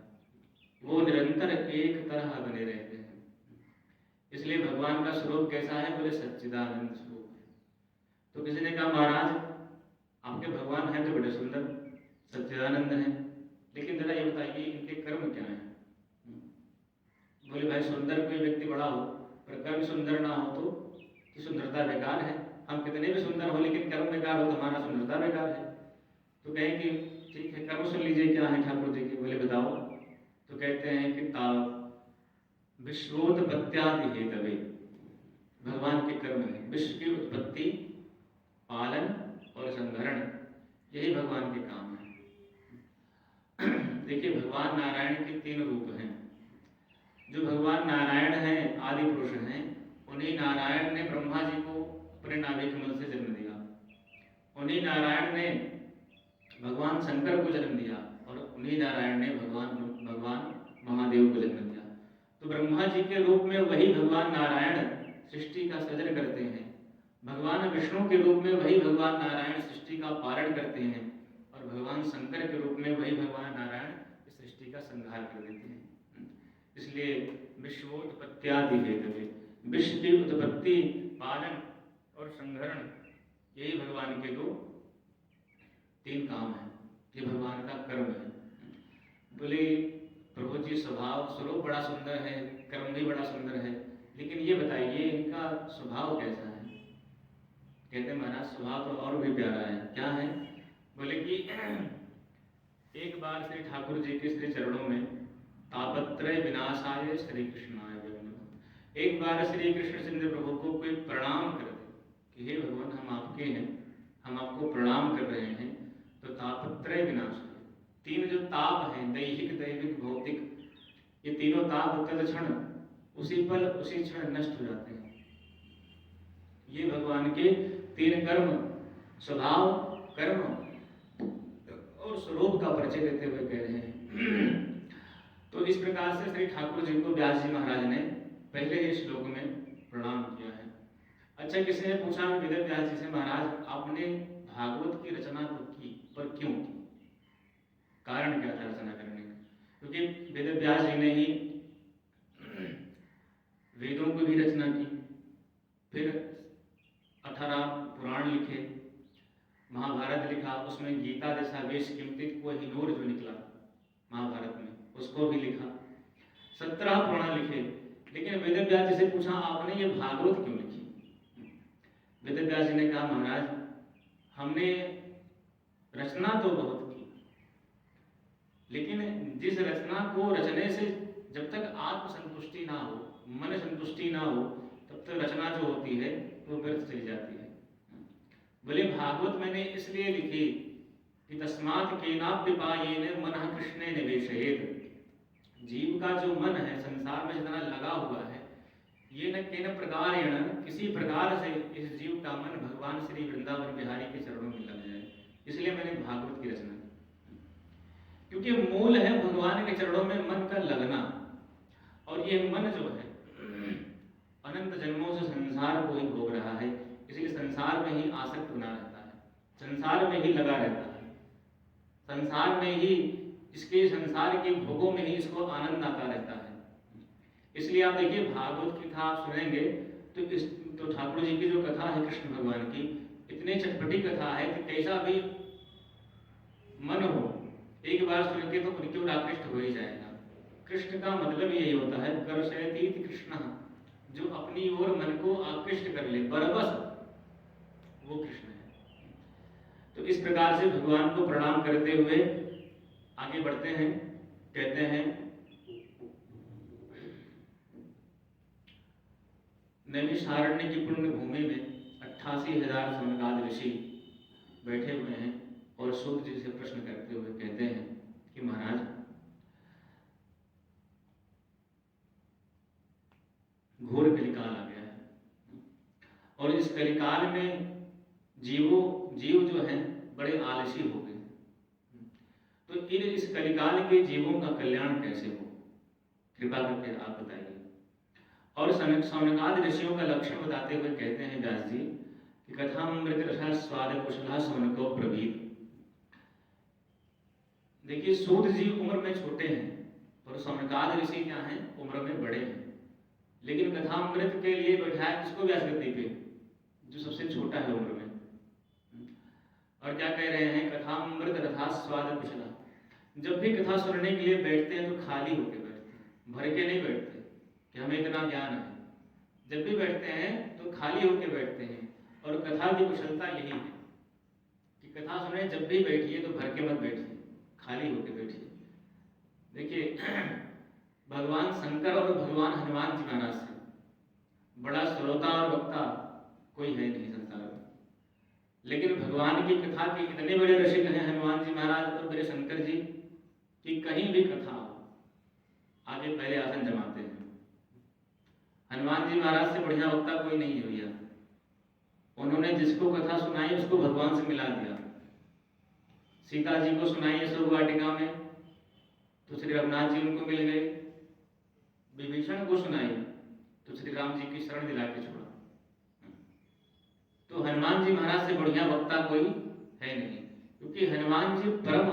वो निरंतर एक तरह बने रहते हैं। इसलिए भगवान का स्वरूप कैसा है? बोले सच्चिदानंद स्वरूप है। तो किसी ने कहा महाराज आपके भगवान हैं तो बड़े सुंदर सच्चिदानंद हैं, लेकिन जरा ये बताइए इनके कर्म क्या हैं? बोले भाई सुंदर कोई व्यक्ति बड़ा हो पर कर्म सुंदर ना हो तो सुंदरता बेकार है। हम कितने भी सुंदर हो लेकिन कर्म बेकार हो तो हमारा सुंदरता बेकार है। तो कहें कि ठीक है कर्म सुन लीजिए क्या है ठाकुर जी के। बोले बताओ। तो कहते हैं कि विश्वोत्पत्त्यादि हेतवे, भगवान के कर्म है, विश्व की उत्पत्ति, पालन और संहरण, यही भगवान के काम है। देखिए भगवान नारायण के 3 रूप हैं। जो भगवान नारायण हैं, आदि पुरुष हैं, उन्हीं नारायण ने ब्रह्मा जी को अपने नाभि कमल से जन्म दिया। उन्हीं नारायण ने भगवान शंकर को जन्म दिया और उन्हीं नारायण ने भगवान महादेव को जन्म दिया। तो ब्रह्मा जी के रूप में वही भगवान नारायण सृष्टि का सृजन करते हैं, भगवान विष्णु के रूप में वही भगवान नारायण सृष्टि का पालन करते हैं, और भगवान शंकर के रूप में वही भगवान नारायण इस सृष्टि का संहार कर देते हैं। इसलिए विश्वोत्पत्त्यादि हेतवे, विश्व की उत्पत्ति, पालन और संहरण, यही भगवान के दो तीन काम हैं, ये भगवान का कर्म है। बोले प्रभु जी स्वभाव स्वरूप बड़ा सुंदर है, कर्म भी बड़ा सुंदर है, लेकिन ये बताइए इनका स्वभाव कैसा है? कहते महाराज स्वभाव तो और भी प्यारा है। क्या है? बोले कि एक बार श्री ठाकुर जी के श्री चरणों में तापत्रय विनाशाय श्री कृष्णाय वंदना, एक बार श्री कृष्णचंद्र प्रभु को कोई प्रणाम कर दे कि हे भगवान हम आपके हैं, हम आपको प्रणाम कर रहे हैं, तो तापत्रय विनाशाय, तीन जो ताप हैं, दैहिक दैविक भौतिक, ये तीनों ताप तत्क्षण उसी पल उसी क्षण नष्ट हो जाते हैं। ये भगवान के तीन कर्म, स्वभाव, कर्म और स्वरूप का परिचय देते हुए कह रहे हैं। तो इस प्रकार से श्री ठाकुर जी को व्यास जी महाराज ने पहले ही श्लोक में प्रणाम किया है। अच्छा, किसी ने पूछा वेद व्यास जी से, महाराज आपने भागवत की रचना तो की, पर क्यों की? कारण क्या था रचना करने का? क्योंकि वेद व्यास जी ने ही वेदों की भी रचना की, फिर 18 पुराण लिखे, महाभारत लिखा, उसमें गीता जैसा वेश कीमती को हिनोर जो निकला महाभारत में, उसको भी लिखा, 17 पुराण लिखे। लेकिन वेद व्यास जी से पूछा आपने ये भागवत क्यों लिखी? वेद व्यास जी ने कहा महाराज हमने रचना तो बहुत की, लेकिन जिस रचना को रचने से जब तक आत्मसंतुष्टि ना हो, मन संतुष्टि ना हो, तब तक रचना जो होती है वो व्यर्थ चली जाती है। बोले भागवत मैंने इसलिए लिखी कि तस्मात् केनाप्यपायेन मनः कृष्णे निवेशयेत्, जीव का जो मन है संसार में जितना लगा हुआ है, ये न केन प्रकारेण, किसी प्रकार से इस जीव का मन भगवान श्री वृंदावन बिहारी के चरणों में लग जाए, इसलिए मैंने भागवत की रचना की। क्योंकि मूल है भगवान के चरणों में मन का लगना, और ये मन जो है अनंत जन्मों से संसार को ही भोग रहा है, इसलिए संसार में ही आसक्त बना रहता है, संसार में ही लगा रहता है, संसार में ही इसके संसार के भोगों में ही इसको आनंद आता रहता है। इसलिए आप देखिए भागवत की कथा आप सुनेंगे तो ठाकुर जी की जो कथा है कृष्ण भगवान की, इतनी चटपटी कथा है कि कैसा भी मन हो एक बार सुन के तो उनके ऊपर आकृष्ट हो ही जाएगा। कृष्ण का मतलब यही होता है कर्षयति कृष्ण, जो अपनी ओर मन को आकृष्ट कर ले, बरबस वो कृष्ण है। तो इस प्रकार से भगवान को प्रणाम करते हुए आगे बढ़ते हैं। कहते हैं नैमिषारण्य की पुण्य भूमि में 88,000 सनकादि ऋषि बैठे हुए हैं और सूत जी से प्रश्न करते हुए कहते हैं कि महाराज घोर कलिकाल आ गया है, और इस कलिकाल में जीव जो हैं बड़े आलसी हो गए, तो इस कलिकाल के जीवों का कल्याण कैसे हो, कृपा करके आप बताइए। और सौनकादि ऋषियों का लक्षण बताते हुए कहते हैं व्यास जी कि कथामृत रसा स्वाद कुशला सौनको प्रवीत। देखिए सूत जी उम्र में छोटे हैं और सौनकादि ऋषि क्या हैं, उम्र में बड़े हैं, लेकिन कथामृत के लिए बैठाया किसको व्यास गद्दी पे, जो सबसे छोटा है उम्र में। और क्या कह रहे हैं, कथामृत रथा स्वाद कुशला। जब भी कथा सुनने के लिए बैठते हैं तो खाली होकर बैठते हैं, भर के नहीं बैठते कि हमें इतना ज्ञान है। जब भी बैठते हैं तो खाली होकर बैठते हैं, और कथा की कुशलता यही है कि कथा सुने जब भी बैठिए तो भर के मत बैठिए, खाली होकर बैठिए। देखिए भगवान शंकर और भगवान हनुमान जी महाराज से बड़ा श्रोता और वक्ता कोई है नहीं संसार में, लेकिन भगवान की कथा के इतने बड़े रसिक हैं हनुमान जी महाराज और मेरे शंकर जी कि कहीं भी कथा हो आगे पहले आसन जमाते हैं। हनुमान जी महाराज से बढ़िया वक्ता कोई नहीं है भैया। उन्होंने जिसको कथा सुनाई उसको भगवान से मिला दिया। सीता जी को सुनाई अशोक वाटिका में तो श्री रघुनाथ जी उनको मिल गए। विभीषण को सुनाई तो श्री राम जी की शरण दिला के छोड़ा। तो हनुमान जी महाराज से बढ़िया वक्ता कोई है नहीं, क्योंकि हनुमान जी परम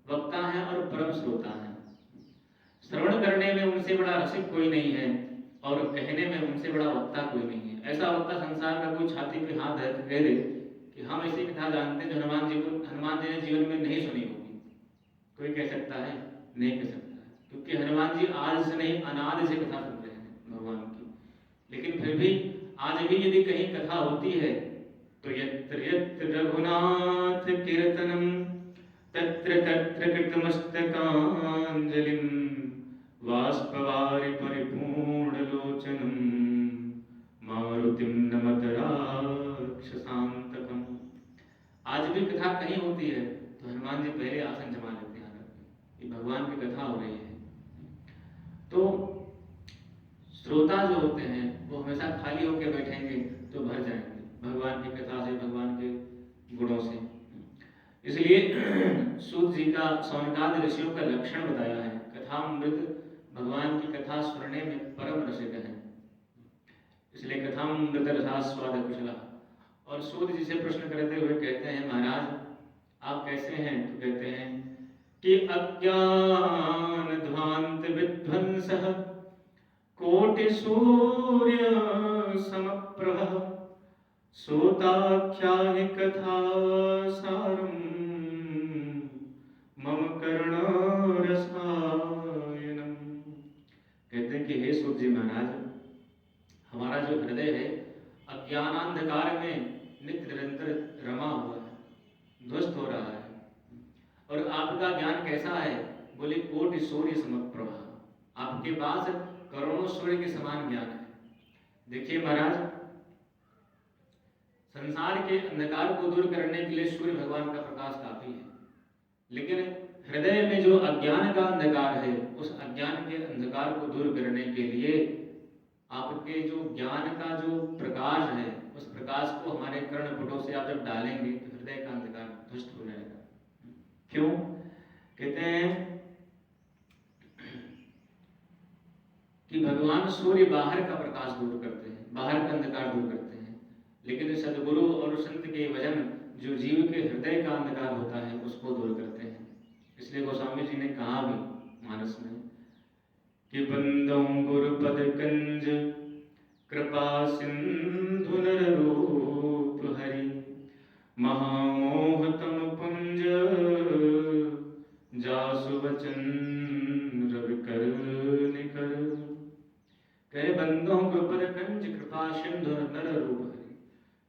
वक्ता हैं और परम श्रोता हैं। श्रवण करने में उनसे बड़ा रसिक कोई नहीं है और कहने में उनसे बड़ा वक्ता कोई नहीं है। ऐसा वक्ता संसार में कोई छाती पे हाथ धर कह दे कि हम ऐसी कथा जानते हैं जो हनुमान जी ने जीवन में नहीं सुनी होगी, कोई कह सकता है? नहीं कह सकता है, क्योंकि हनुमान जी आज से नहीं अनादि से कथा सुन रहे हैं भगवान की। लेकिन फिर भी आज भी यदि कहीं कथा होती है तो यत्र यत्र रघुनाथ कीर्तनम तत्र तत्र कृतमस्तकांजलिं वाष्पवारि परिपूर्ण लोचनम मारुतिम नमत राक्षसांतकम। आज भी कथा कहीं होती है तो हनुमान जी पहले आसन जमा लेते हैं कि भगवान की कथा हो रही है। तो श्रोता जो होते हैं वो हमेशा खाली होकर बैठेंगे तो भर जाएंगे भगवान की कथा से, भगवान के गुणों से। इसलिए सूत जी का सौनकादि ऋषियों का लक्षण बताया है। कथामृत भगवान की कथा सुनने में परम रसिक है, इसलिए कथामृत रसास्वाद कुशला। और सूत जी से प्रश्न करते हुए कहते हैं, महाराज आप कैसे हैं? तो कहते हैं कि अज्ञान ध्वांत विध्वंसः कोटि सूर्य समप्रभः सोताख्याहि कथा सारम मम कर्ण रसायनम। कहते हैं कि हे सूत जी महाराज, हमारा जो हृदय है अज्ञानांधकार में नित्य निरंतर रमा हुआ है, ध्वस्त हो रहा है। और आपका ज्ञान कैसा है? बोले कोटि सूर्य समप्रभा, आपके पास करोड़ों सूर्य के समान ज्ञान है। देखिए महाराज, संसार के अंधकार को दूर करने के लिए सूर्य भगवान का प्रकाश काफी है, लेकिन हृदय में जो अज्ञान का अंधकार है उस अज्ञान के अंधकार को दूर करने के लिए आपके जो ज्ञान का जो प्रकाश है उस प्रकाश को हमारे कर्णपुटों से आप जब डालेंगे तो हृदय का अंधकार ध्वस्त हो जाएगा। क्यों? कहते हैं कि भगवान सूर्य बाहर का प्रकाश दूर करते हैं, बाहर का अंधकार दूर करते हैं, लेकिन सदगुरु और संत के वचन जो जीव के हृदय का अंधकार होता है उसको दूर करते हैं। इसलिए गोस्वामी जी ने कहा भी मानस में कि बंदों गुरुपद कंज कृपा सिंधु नर रूप हरि महामोह तम पुंज जासु वचन रवि कर निकर। कहे बंदों गुरुपद कंज कृपा सिंधु नर रूप हरि,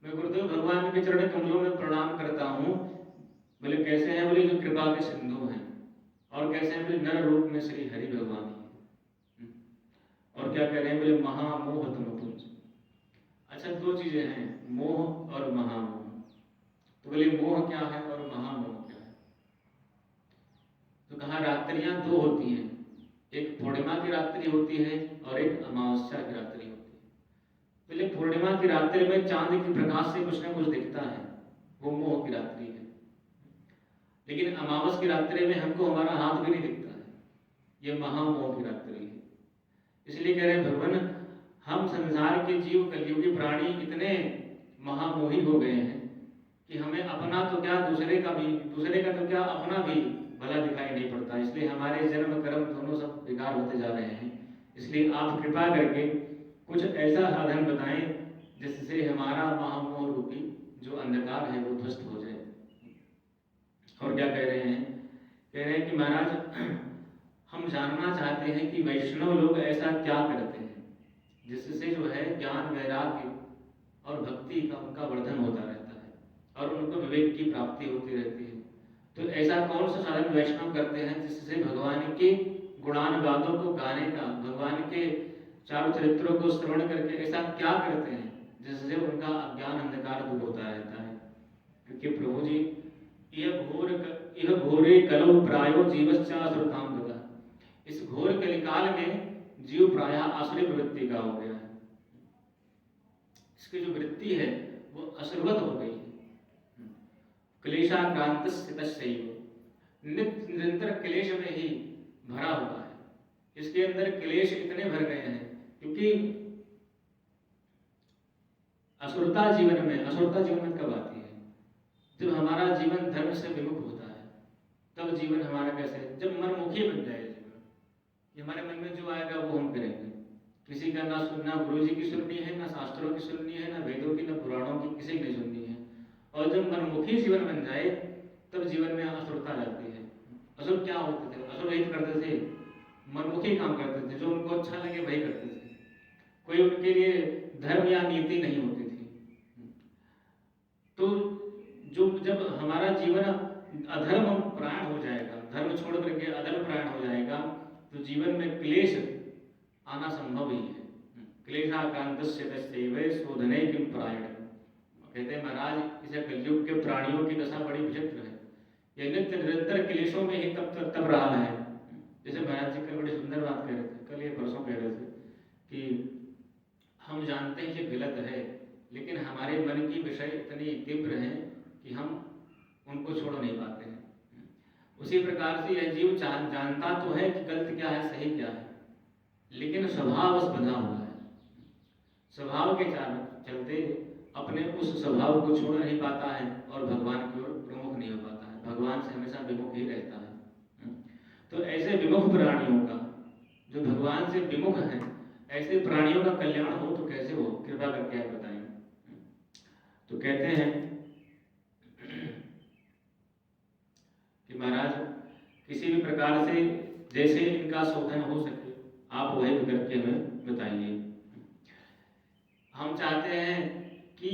मैं गुरुदेव भगवान के चरण कमलों में प्रणाम करता हूँ। बोले कैसे हैं? बोले जो कृपा के सिंधु हैं। और कैसे हैं? बोले नर रूप में श्री हरि भगवान है। और क्या कह रहे हैं? बोले महामोह तम पुंज। अच्छा, दो चीजें हैं, मोह और महामोह। तो बोले मोह क्या है और महामोह क्या है? तो कहा रात्रियां दो होती हैं, एक पूर्णिमा की रात्रि होती है और एक अमावस्या की रात्रि होती है। बोले पूर्णिमा की रात्रि में चांद के प्रकाश से कुछ न कुछ दिखता है, वो मोह की रात्रि है। लेकिन अमावस की रात्रि में हमको हमारा हाथ भी नहीं दिखता है, ये महामोह की रात्रि है। इसलिए कह रहे हैं भगवान, हम संसार के जीव कलयुगी प्राणी इतने महामोही हो गए हैं कि हमें अपना तो क्या दूसरे का तो क्या अपना भी भला दिखाई नहीं पड़ता। इसलिए हमारे जन्म कर्म दोनों सब बेकार होते जा रहे हैं। इसलिए आप कृपा करके कुछ ऐसा साधन बताएं जिससे हमारा महामोह रूपी जो अंधकार है वो ध्वस्त हो जाए। और क्या कह रहे हैं? कह रहे हैं कि महाराज हम जानना चाहते हैं कि वैष्णव लोग ऐसा क्या करते हैं जिससे जो है ज्ञान वैराग्य और भक्ति का उनका वर्धन होता रहता है और उनको विवेक की प्राप्ति होती रहती है। तो ऐसा कौन सा साधन वैष्णव करते हैं जिससे भगवान के गुणानुवादों को गाने का, भगवान के चारों चरित्रों को श्रवण करके ऐसा क्या करते हैं जिससे उनका अज्ञान अंधकार दूर होता रहता है? क्योंकि प्रभु जी यह घोरे कलौ प्रायो जीवश्चासुरताम गता, इस घोर कलिकाल में जीव प्रायः आसुरी प्रवृत्ति का हो गया है। इसकी जो वृत्ति है वो असुरवत हो गई है। क्लेशाक्रांत नित्य निरंतर क्लेश में ही भरा हुआ है। इसके अंदर क्लेश इतने भर गए हैं क्योंकि असुरता जीवन में कब आती है? जब हमारा जीवन धर्म से विमुख होता है, तब जीवन हमारा कैसे, जब मनमुखी बन जाए जीवन, ये हमारे मन में जो आएगा वो हम करेंगे। किसी का ना सुनना, गुरु जी की सुननी है, ना शास्त्रों की सुननी है, ना वेदों की, ना पुराणों की, किसी की नहीं सुननी है। और जब मनमुखी जीवन बन जाए तब जीवन में असुरता जाती है। असुर क्या होते थे? असुर यही करते थे, मनमुखी काम करते थे, जो उनको अच्छा लगे वही करते थे। कोई उनके लिए धर्म या नीति नहीं होती थी। तो जो जब हमारा जीवन अधर्म प्राण हो जाएगा, धर्म छोड़ करके अधर्म प्राण हो जाएगा, तो जीवन में क्लेश आना संभव ही है। क्लेशाकांतस्य तस्यैव शोधने किम परायण। कहते हैं महाराज, इसे कलयुग के प्राणियों की दशा बड़ी विचित्र है। ये नित्य निरंतर क्लेशों में ही तब रहा है। जैसे महाराज जी कल बड़ी सुंदर बात कह रहे थे, कल ये परसों कह रहे थे कि हम जानते हैं कि गलत है, लेकिन हमारे मन की विषय इतनी तीव्र है कि हम उनको छोड़ नहीं पाते हैं। उसी प्रकार से यह जीव जानता तो है कि गलत क्या है, सही क्या है, लेकिन स्वभाव बस बंधा हुआ है। स्वभाव के चलते अपने उस स्वभाव को छोड़ नहीं पाता है और भगवान की ओर प्रमुख नहीं हो पाता है, भगवान से हमेशा विमुख ही रहता है। तो ऐसे विमुख प्राणियों का, जो भगवान से विमुख है, ऐसे प्राणियों का कल्याण हो तो कैसे हो, कृपा करके आप बताएं। तो कहते हैं कि महाराज किसी भी प्रकार से जैसे इनका शोधन हो सके आप वही करके हमें बताइए। हम चाहते हैं कि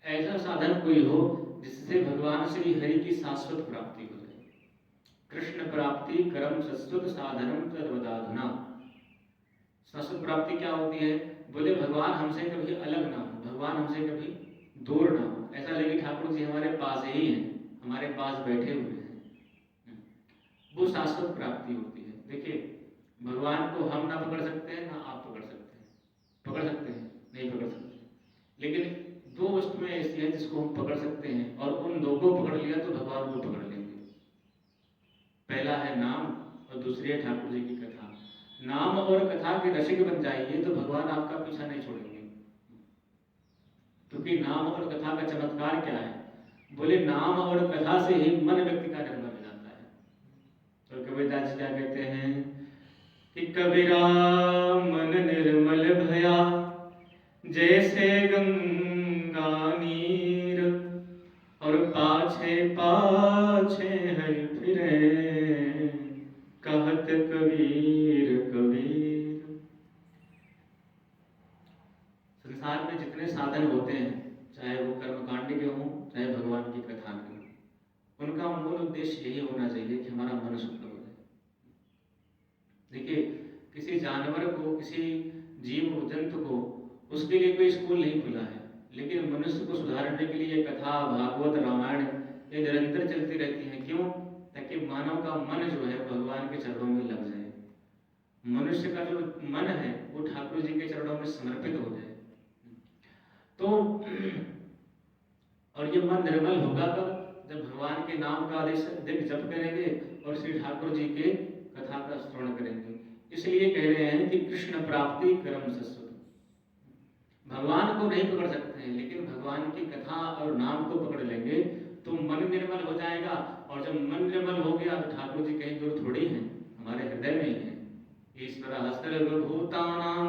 ऐसा साधन कोई हो जिससे भगवान श्री हरि की शाश्वत प्राप्ति हो जाए। कृष्ण प्राप्ति करम शाश्वत साधनम तद्वदाधुना। शाश्वत प्राप्ति क्या होती है? बोले भगवान हमसे कभी अलग ना हो, भगवान हमसे कभी दूर ना हो, ऐसा लगे ठाकुर जी हमारे पास ही हैं, हमारे पास बैठे हुए हैं, वो शाश्वत प्राप्ति होती है। देखिए, भगवान को हम ना पकड़ सकते हैं, ना आप पकड़ सकते हैं। पकड़ सकते हैं? नहीं पकड़ सकते। लेकिन दो वस्तुएं ऐसी हैं जिसको हम पकड़ सकते हैं, और उन दो को पकड़ लिया तो भगवान को पकड़ लेंगे। पहला है नाम और दूसरी है ठाकुर जी की कथा। नाम और कथा के रसिक बन जाइए तो भगवान आपका पीछा नहीं छोड़ेंगे। क्योंकि नाम और कथा का चमत्कार क्या है? बोले नाम और कथा से ही मन व्यक्ति का निर्मल हो जाता है। तो कबीरदास जी क्या कहते हैं कि कबीरा मन निर्मल भया जैसे गंगा नीर, और पाछे पाछे हरि फिरे कहत कबीर कबीर। संसार में जितने साधन होते हैं, चाहे वो कर्मकांड के हों, चाहे भगवान की कथा के हों, उनका मूल उद्देश्य यही होना चाहिए कि हमारा मन शुद्ध हो जाए। देखिए, किसी जानवर को, किसी जीव जंतु को, उसके लिए कोई स्कूल नहीं खुला है, लेकिन मनुष्य को सुधारने के लिए कथा, भागवत, रामायण ये निरंतर चलती रहती हैं। क्यों? ताकि मानव का मन जो है भगवान के चरणों में लग जाए, मनुष्य का जो मन है वो ठाकुर जी के चरणों में समर्पित हो जाए। तो और ये मन निर्मल होगा कब? जब भगवान के नाम का अधिक जप करेंगे और श्री ठाकुर जी के कथा का श्रवण करेंगे। इसलिए कह रहे हैं कि कृष्ण प्राप्ति करम शाश्वत। भगवान को नहीं पकड़ सकते हैं, लेकिन भगवान की कथा और नाम को पकड़ लेंगे तो मन निर्मल हो जाएगा। और जब मन निर्मल हो गया तो ठाकुर जी कहीं दूर थोड़ी हैं, हमारे हृदय में ही है। ईश्वर सर्वभूतानां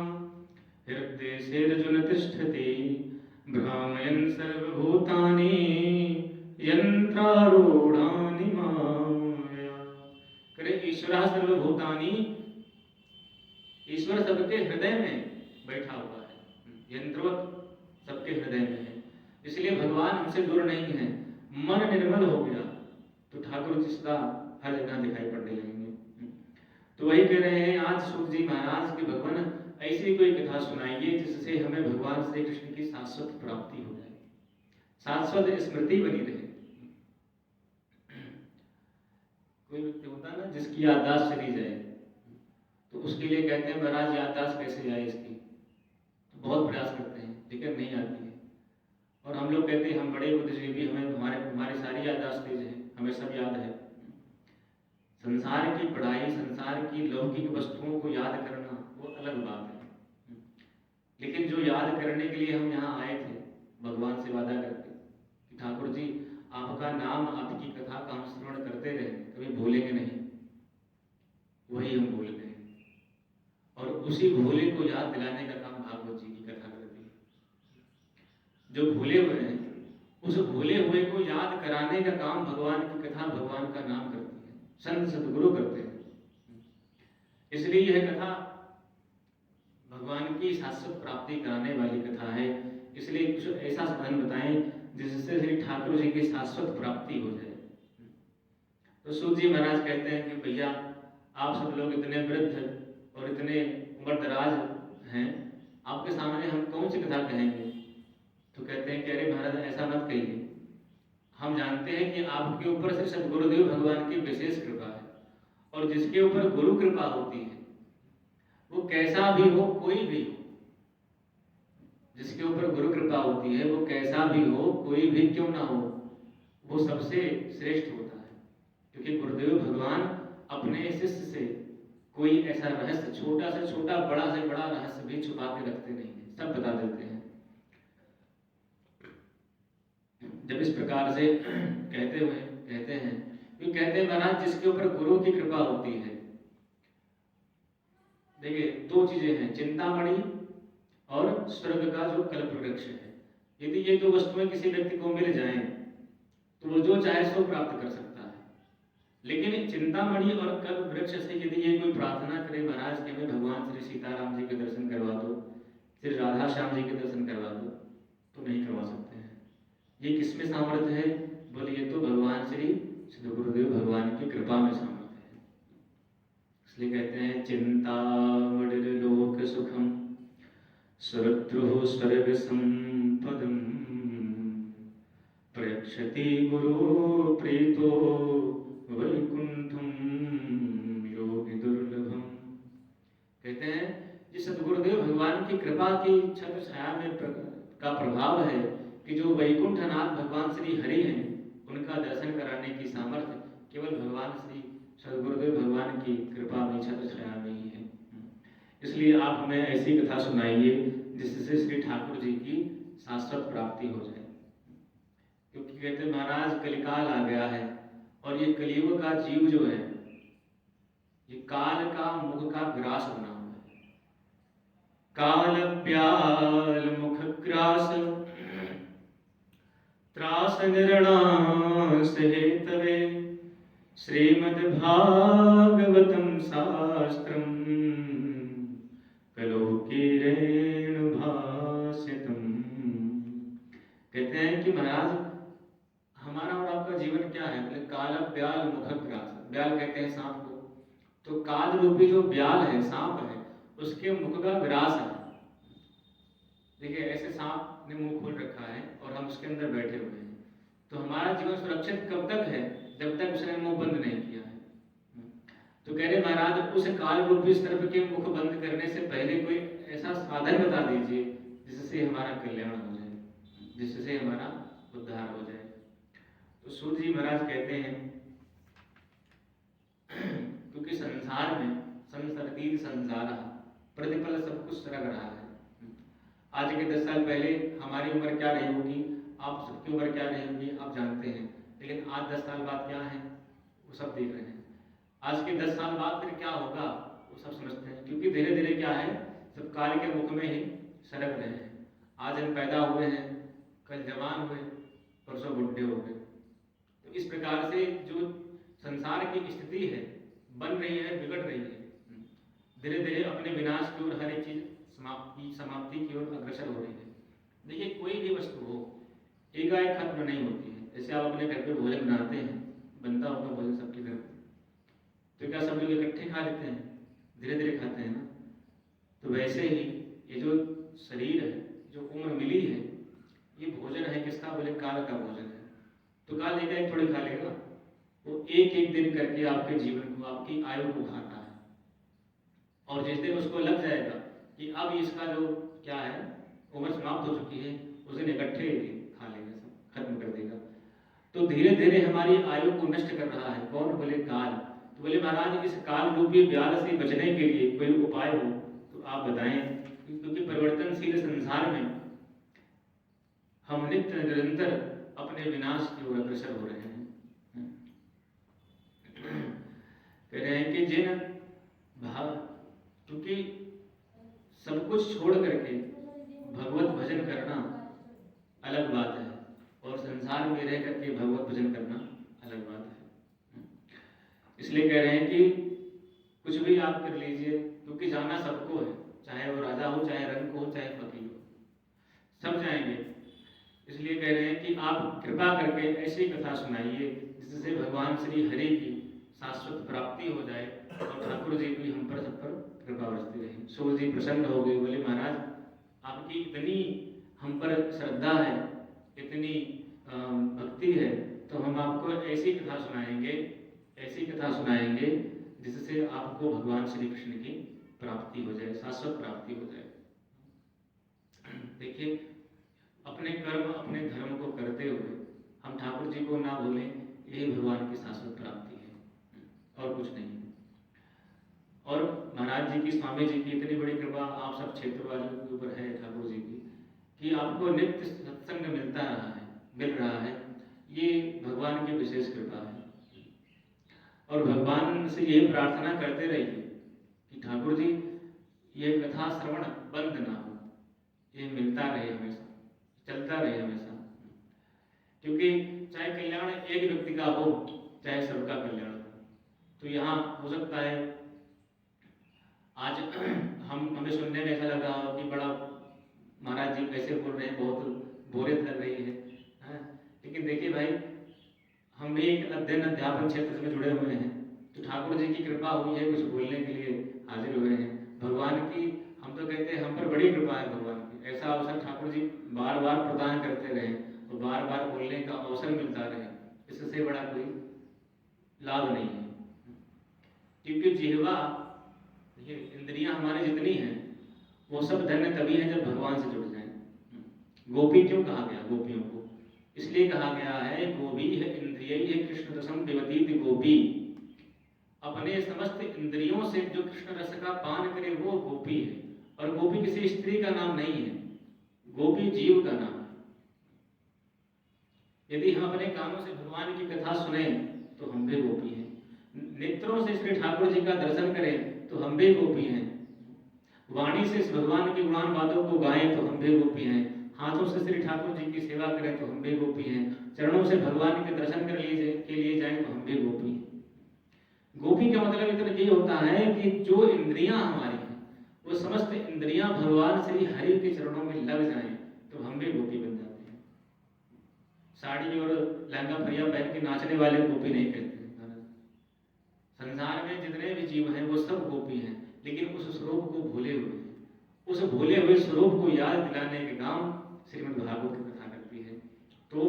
हृदयेर्जुन तिष्ठति भ्रामयन् सर्वभूतानि यंत्रारूढ़ानि माया। करे ईश्वर सर्वभूतानि, ईश्वर सबके हृदय में बैठा हुआ है, यंत्रवत सबके हृदय में है। इसलिए भगवान हमसे दूर नहीं है। मन निर्मल हो गया तो ठाकुर जी सदा हर जगह दिखाई पड़ने लगेंगे। तो वही कह रहे हैं आज सूत जी महाराज के भगवान ऐसी कोई कथा सुनाइए जिससे हमें भगवान श्री कृष्ण की शाश्वत प्राप्ति हो जाए, शाश्वत स्मृति बनी रहे। कोई व्यक्ति होता है ना जिसकी याददाश्त चली जाए, तो उसके लिए कहते हैं महाराज याददाश्त कैसे आए इसकी, तो बहुत प्रयास करते हैं लेकिन नहीं आती है। और हम लोग कहते हैं हम बड़े बुद्धिजीवी, हमें हमारी सारी याददाश्त तेज है, हमें सब याद है। संसार की पढ़ाई, संसार की लौकिक वस्तुओं को याद करना वो अलग बात है, लेकिन जो याद करने के लिए हम यहाँ आए थे भगवान से वादा करके कि ठाकुर जी आपका नाम, आपकी कथा का हम श्रवण करते रहे, कभी भूलेंगे नहीं, वही हम भूल गए। और उसी भूले को याद दिलाने का काम भागवत जी की कथा करती है। जो भूले हुए हैं उस भूले हुए को याद कराने का काम भगवान की कथा, भगवान का नाम करती है, संत सदगुरु करते हैं। इसलिए यह कथा भगवान की शाश्वत प्राप्ति कराने वाली कथा है। इसलिए कुछ ऐसा साधन बताएं जिससे श्री ठाकुर जी की शाश्वत प्राप्ति हो जाए। तो सूत जी महाराज कहते हैं कि भैया आप सब लोग इतने वृद्ध और इतने उम्र दराज हैं, आपके सामने हम कौन सी कथा कहेंगे? तो कहते हैं कि अरे महाराज ऐसा मत कहिए, हम जानते हैं कि आपके ऊपर से सदगुरुदेव भगवान की विशेष कृपा है, और जिसके ऊपर गुरु कृपा होती है वो कैसा भी हो, कोई भी हो, जिसके ऊपर गुरु कृपा होती है वो कैसा भी हो, कोई भी क्यों ना हो, वो सबसे श्रेष्ठ होता है। क्योंकि गुरुदेव भगवान अपने शिष्य से कोई ऐसा रहस्य, छोटा से छोटा, बड़ा से बड़ा रहस्य भी छुपा के रखते नहीं है, सब बता देते हैं। जब इस प्रकार से कहते हैं महाराज जिसके ऊपर गुरु की कृपा होती है, देखिए दो चीजें हैं, चिंतामणि और स्वर्ग का जो कल्प वृक्ष है। यदि ये दो वस्तुएं किसी व्यक्ति को मिल जाएं तो वो जो चाहे सो प्राप्त कर सकता है। लेकिन चिंतामणि और कल्प वृक्ष से यदि ये कोई प्रार्थना करे महाराज कि हमें भगवान श्री सीताराम जी के दर्शन करवा दो, श्री राधा श्याम जी के दर्शन करवा दो, तो नहीं करवा सकते हैं। ये किसमें सामर्थ्य है? बोले ये तो भगवान श्री गुरुदेव भगवान की कृपा में सामर्थ्य है। इसलिए कहते हैं चिंतामणि लोक सुखम सुरद्रुः स्वर्ग संपदम प्रयक्षति गुरु प्रीतो वैकुंठम योगी दुर्लभम। कहते हैं ये सदगुरुदेव भगवान की कृपा की छत्र छाया में का प्रभाव है कि जो वैकुंठनाथ भगवान श्री हरि हैं उनका दर्शन कराने की सामर्थ्य केवल भगवान श्री सदगुरुदेव भगवान की कृपा में, छत्र छाया में ही है। इसलिए आप हमें ऐसी कथा सुनाइए जिससे श्री ठाकुर जी की शाश्वत प्राप्ति हो जाए। क्योंकि कहते महाराज कलिकाल आ गया है और ये कलियुग का जीव जो है ये काल का मुख का ग्रास बना हुआ है। काल प्याल मुख ग्रास त्रास निर्णास हेतवे श्रीमद् भागवतम शास्त्रम कलोकीरेण भास्यतम। कहते हैं कि महाराज हमारा और आपका जीवन क्या है? बोले काल ब्याल मुख ग्रास। ब्याल कहते हैं सांप को, तो काल रूपी जो ब्याल है, सांप है, उसके मुख का ग्रास है। देखिए ऐसे सांप ने मुंह खोल रखा है और हम उसके अंदर बैठे हुए हैं, तो हमारा जीवन सुरक्षित कब तक है? जब तक उसने मुंह बंद नहीं किया है। तो कह रहे महाराज उस काल रूपी सर्प के मुख बंद करने से पहले कोई ऐसा साधन बता दीजिए जिससे हमारा कल्याण हो जाए, जिससे हमारा उद्धार हो जाए। तो सूत जी महाराज कहते हैं क्योंकि संसार में संसरती संसार प्रतिपल सब कुछ सरक रहा है। आज के 10 साल पहले हमारी उम्र क्या रही होगी, आप सबकी उम्र क्या रही होगी आप जानते हैं, लेकिन आज 10 साल बाद क्या है वो सब देख रहे हैं। आज के 10 साल बाद फिर क्या होगा वो सब समझते हैं, क्योंकि धीरे धीरे क्या है सब काल के मुख में ही सरक रहे हैं। आज हम पैदा हुए हैं, कल जवान हुए, परसों बुढ़े हो गए। तो इस प्रकार से जो संसार की स्थिति है बन रही है, बिगड़ रही है, धीरे धीरे अपने विनाश की ओर हर एक चीज समाप्ति की ओर अग्रसर हो रही है। देखिए कोई भी वस्तु हो एकाएक खत्म नहीं होती है। जैसे आप अपने घर पे भोजन बनाते हैं, बनता होगा भोजन सबके घर पे, तो क्या सब लोग इकट्ठे खा लेते हैं? धीरे धीरे खाते हैं ना। तो वैसे ही ये जो शरीर है, जो उम्र मिली है, ये भोजन है किसका? बोले काल का भोजन है। तो काल एक थोड़ी खा लेगा, वो एक एक दिन करके आपके जीवन को, आपकी आयु को खाता है। और जिस दिन उसको लग जाएगा कि अब इसका जो क्या है उम्र समाप्त हो चुकी है, उस दिन इकट्ठे खा लेगा, सब खत्म कर देगा। तो धीरे धीरे हमारी आयु को नष्ट कर रहा है कौन? बोले काल। तो बोले महाराज इस काल रूपी व्याध से बचने के लिए कोई उपाय हो तो आप बताएं, क्योंकि परिवर्तनशील संसार में हम नित्य निरंतर अपने विनाश की ओर अग्रसर हो रहे हैं। कह रहे हैं कि जिन भाव, क्योंकि सब कुछ छोड़ करके भगवत भजन करना अलग बात है और संसार में रह करके भगवत भजन करना अलग बात है। इसलिए कह रहे हैं कि कुछ भी आप कर लीजिए, क्योंकि जाना सबको है, चाहे वो राजा हो, चाहे रंग हो, चाहे फकीर हो, सब जाएंगे। इसलिए कह रहे हैं कि आप कृपा करके ऐसी कथा सुनाइए जिससे भगवान श्री हरि की शाश्वत प्राप्ति हो जाए और ठाकुर जी भी हम पर सब पर कृपा बरसती रहे। सूर्य जी प्रसन्न हो गए, बोले महाराज आपकी इतनी हम पर श्रद्धा है, इतनी भक्ति है, तो हम आपको ऐसी कथा सुनाएंगे जिससे आपको भगवान श्री कृष्ण की प्राप्ति हो जाए, शाश्वत प्राप्ति हो जाए। देखिए अपने कर्म अपने धर्म को करते हुए हम ठाकुर जी को ना भूलें, यही भगवान की शाश्वत प्राप्ति है और कुछ नहीं है। और महाराज जी की, स्वामी जी की इतनी बड़ी कृपा आप सब क्षेत्र वालों के ऊपर है ठाकुर जी की, कि आपको नित्य सत्संग मिल रहा है, ये भगवान की विशेष कृपा है। और भगवान से ये प्रार्थना करते रहिए कि ठाकुर जी ये कथा श्रवण बंद ना हो, ये मिलता रहे हमेशा, चलता रहे हमेशा, क्योंकि चाहे कल्याण एक व्यक्ति का हो चाहे सबका कल्याण हो। तो यहाँ हो सकता है आज हमें सुनने में ऐसा लगा कि बड़ा महाराज जी कैसे बोल रहे हैं, बहुत बोरियत लग रही है, लेकिन देखिए भाई हम भी एक अध्ययन अध्यापन क्षेत्र में जुड़े हुए हैं, तो ठाकुर जी की कृपा हुई है, कुछ बोलने के लिए हाजिर हुए हैं। भगवान की, हम तो कहते हैं हम पर बड़ी कृपा है भगवान की, ऐसा अवसर ठाकुर जी बार बार प्रदान करते रहे और बार बार बोलने का अवसर मिलता रहे, इससे बड़ा कोई लाभ नहीं है। क्योंकि जिह्वा, इंद्रियां हमारी जितनी हैं वो सब धन्य तभी हैं जब भगवान से जुड़ जाएं। गोपी क्यों कहा गया गोपियों को? इसलिए कहा गया है गोपी है इंद्रिय है कृष्ण रसम पिबती गोपी। अपने समस्त इंद्रियों से जो कृष्ण रस का पान करे वो गोपी है। और गोपी किसी स्त्री का नाम नहीं है, गोपी जीव का नाम है। यदि हम अपने कानों से भगवान की कथा सुने तो हम भी गोपी हैं, नेत्रों से श्री ठाकुर जी का दर्शन करें तो हम भी गोपी हैं, वाणी से भगवान के गुणान वादों को गाएं तो हम भी गोपी हैं, हाथों से श्री ठाकुर जी की सेवा करें तो हम भी गोपी हैं, चरणों से भगवान के दर्शन के लिए जाएं तो हम भी गोपी हैं। गोपी का मतलब इतना ये होता है कि जो इंद्रियां हमारी हैं वो समस्त इंद्रियां भगवान श्री हरि के चरणों में लग जाएं तो हम भी गोपी बन जाते हैं। साड़ी और लहंगा फरिया पहन के नाचने वाले गोपी नहीं कहते। संसार में जितने भी जीव हैं वो सब गोपी हैं, लेकिन उस स्वरूप को भूले हुए हैं। उस भूले हुए स्वरूप को याद दिलाने के काम श्रीमद् भागवत की कथा करती है। तो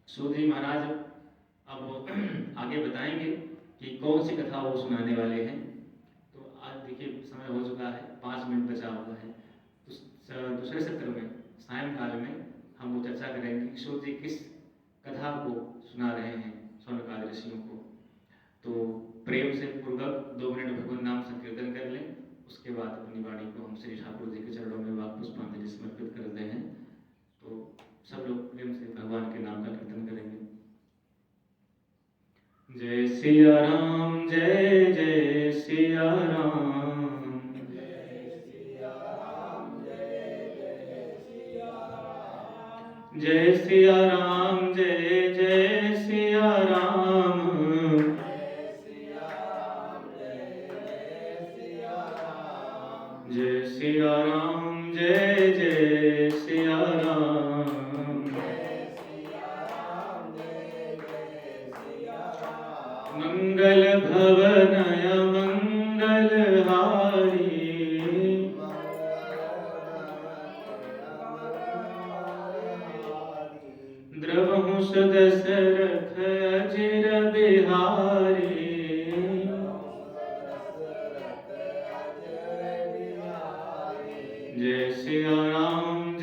सूत जी महाराज अब आगे बताएंगे कि कौन सी कथा वो सुनाने वाले हैं। तो आज देखिए समय हो चुका है, 5 मिनट बचा हुआ है। तो दूसरे सत्र में सायंकाल में हम वो चर्चा करेंगे कि सूत जी किस कथा को सुना रहे हैं शौनकादि ऋषियों को। तो प्रेम से पूर्वक 2 मिनट भगवान नाम संकीर्तन कर लें, उसके बाद अपनी वाणी को हम श्री ठाकुर जी के चरणों में वाक पुष्पांजलि समर्पित करते हैं। तो सब लोग प्रेम से भगवान के नाम का कीर्तन करेंगे। जय सिया राम, जय जय सिया राम, जय सिया राम, जय जय सिया राम, जय सिया राम, जय जय सिया राम, जय सिया राम, जय जय सिया राम, जय सिया राम, जय जय सिया राम, मंगल भवनय मंगलहारी, द्रवहु सदशरथ अजिर बिहारी, जय सिया राम,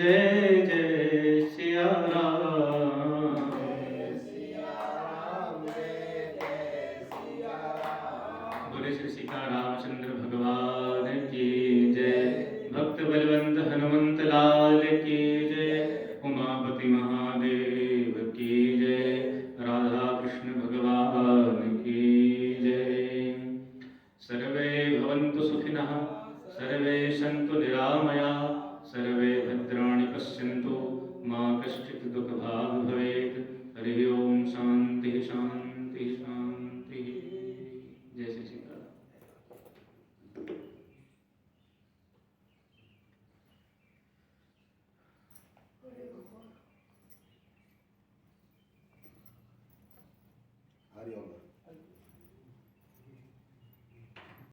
बोले श्री सीता रामचंद्र भगवान की जय। भक्त बलवंत हनुमंत लाल की जय। उमापति महादेव की जय। राधा कृष्ण भगवान की जय। सर्वे भवन्तु सुखिनः, सर्वे सन्तु निरामयाः, सर्वे भद्राणि पश्यन्तु, मा कश्चित् दुःखभाग् भवेत्। हरि ओम शांति शांति शांति। जय श्री सीताराम। हरि ओम।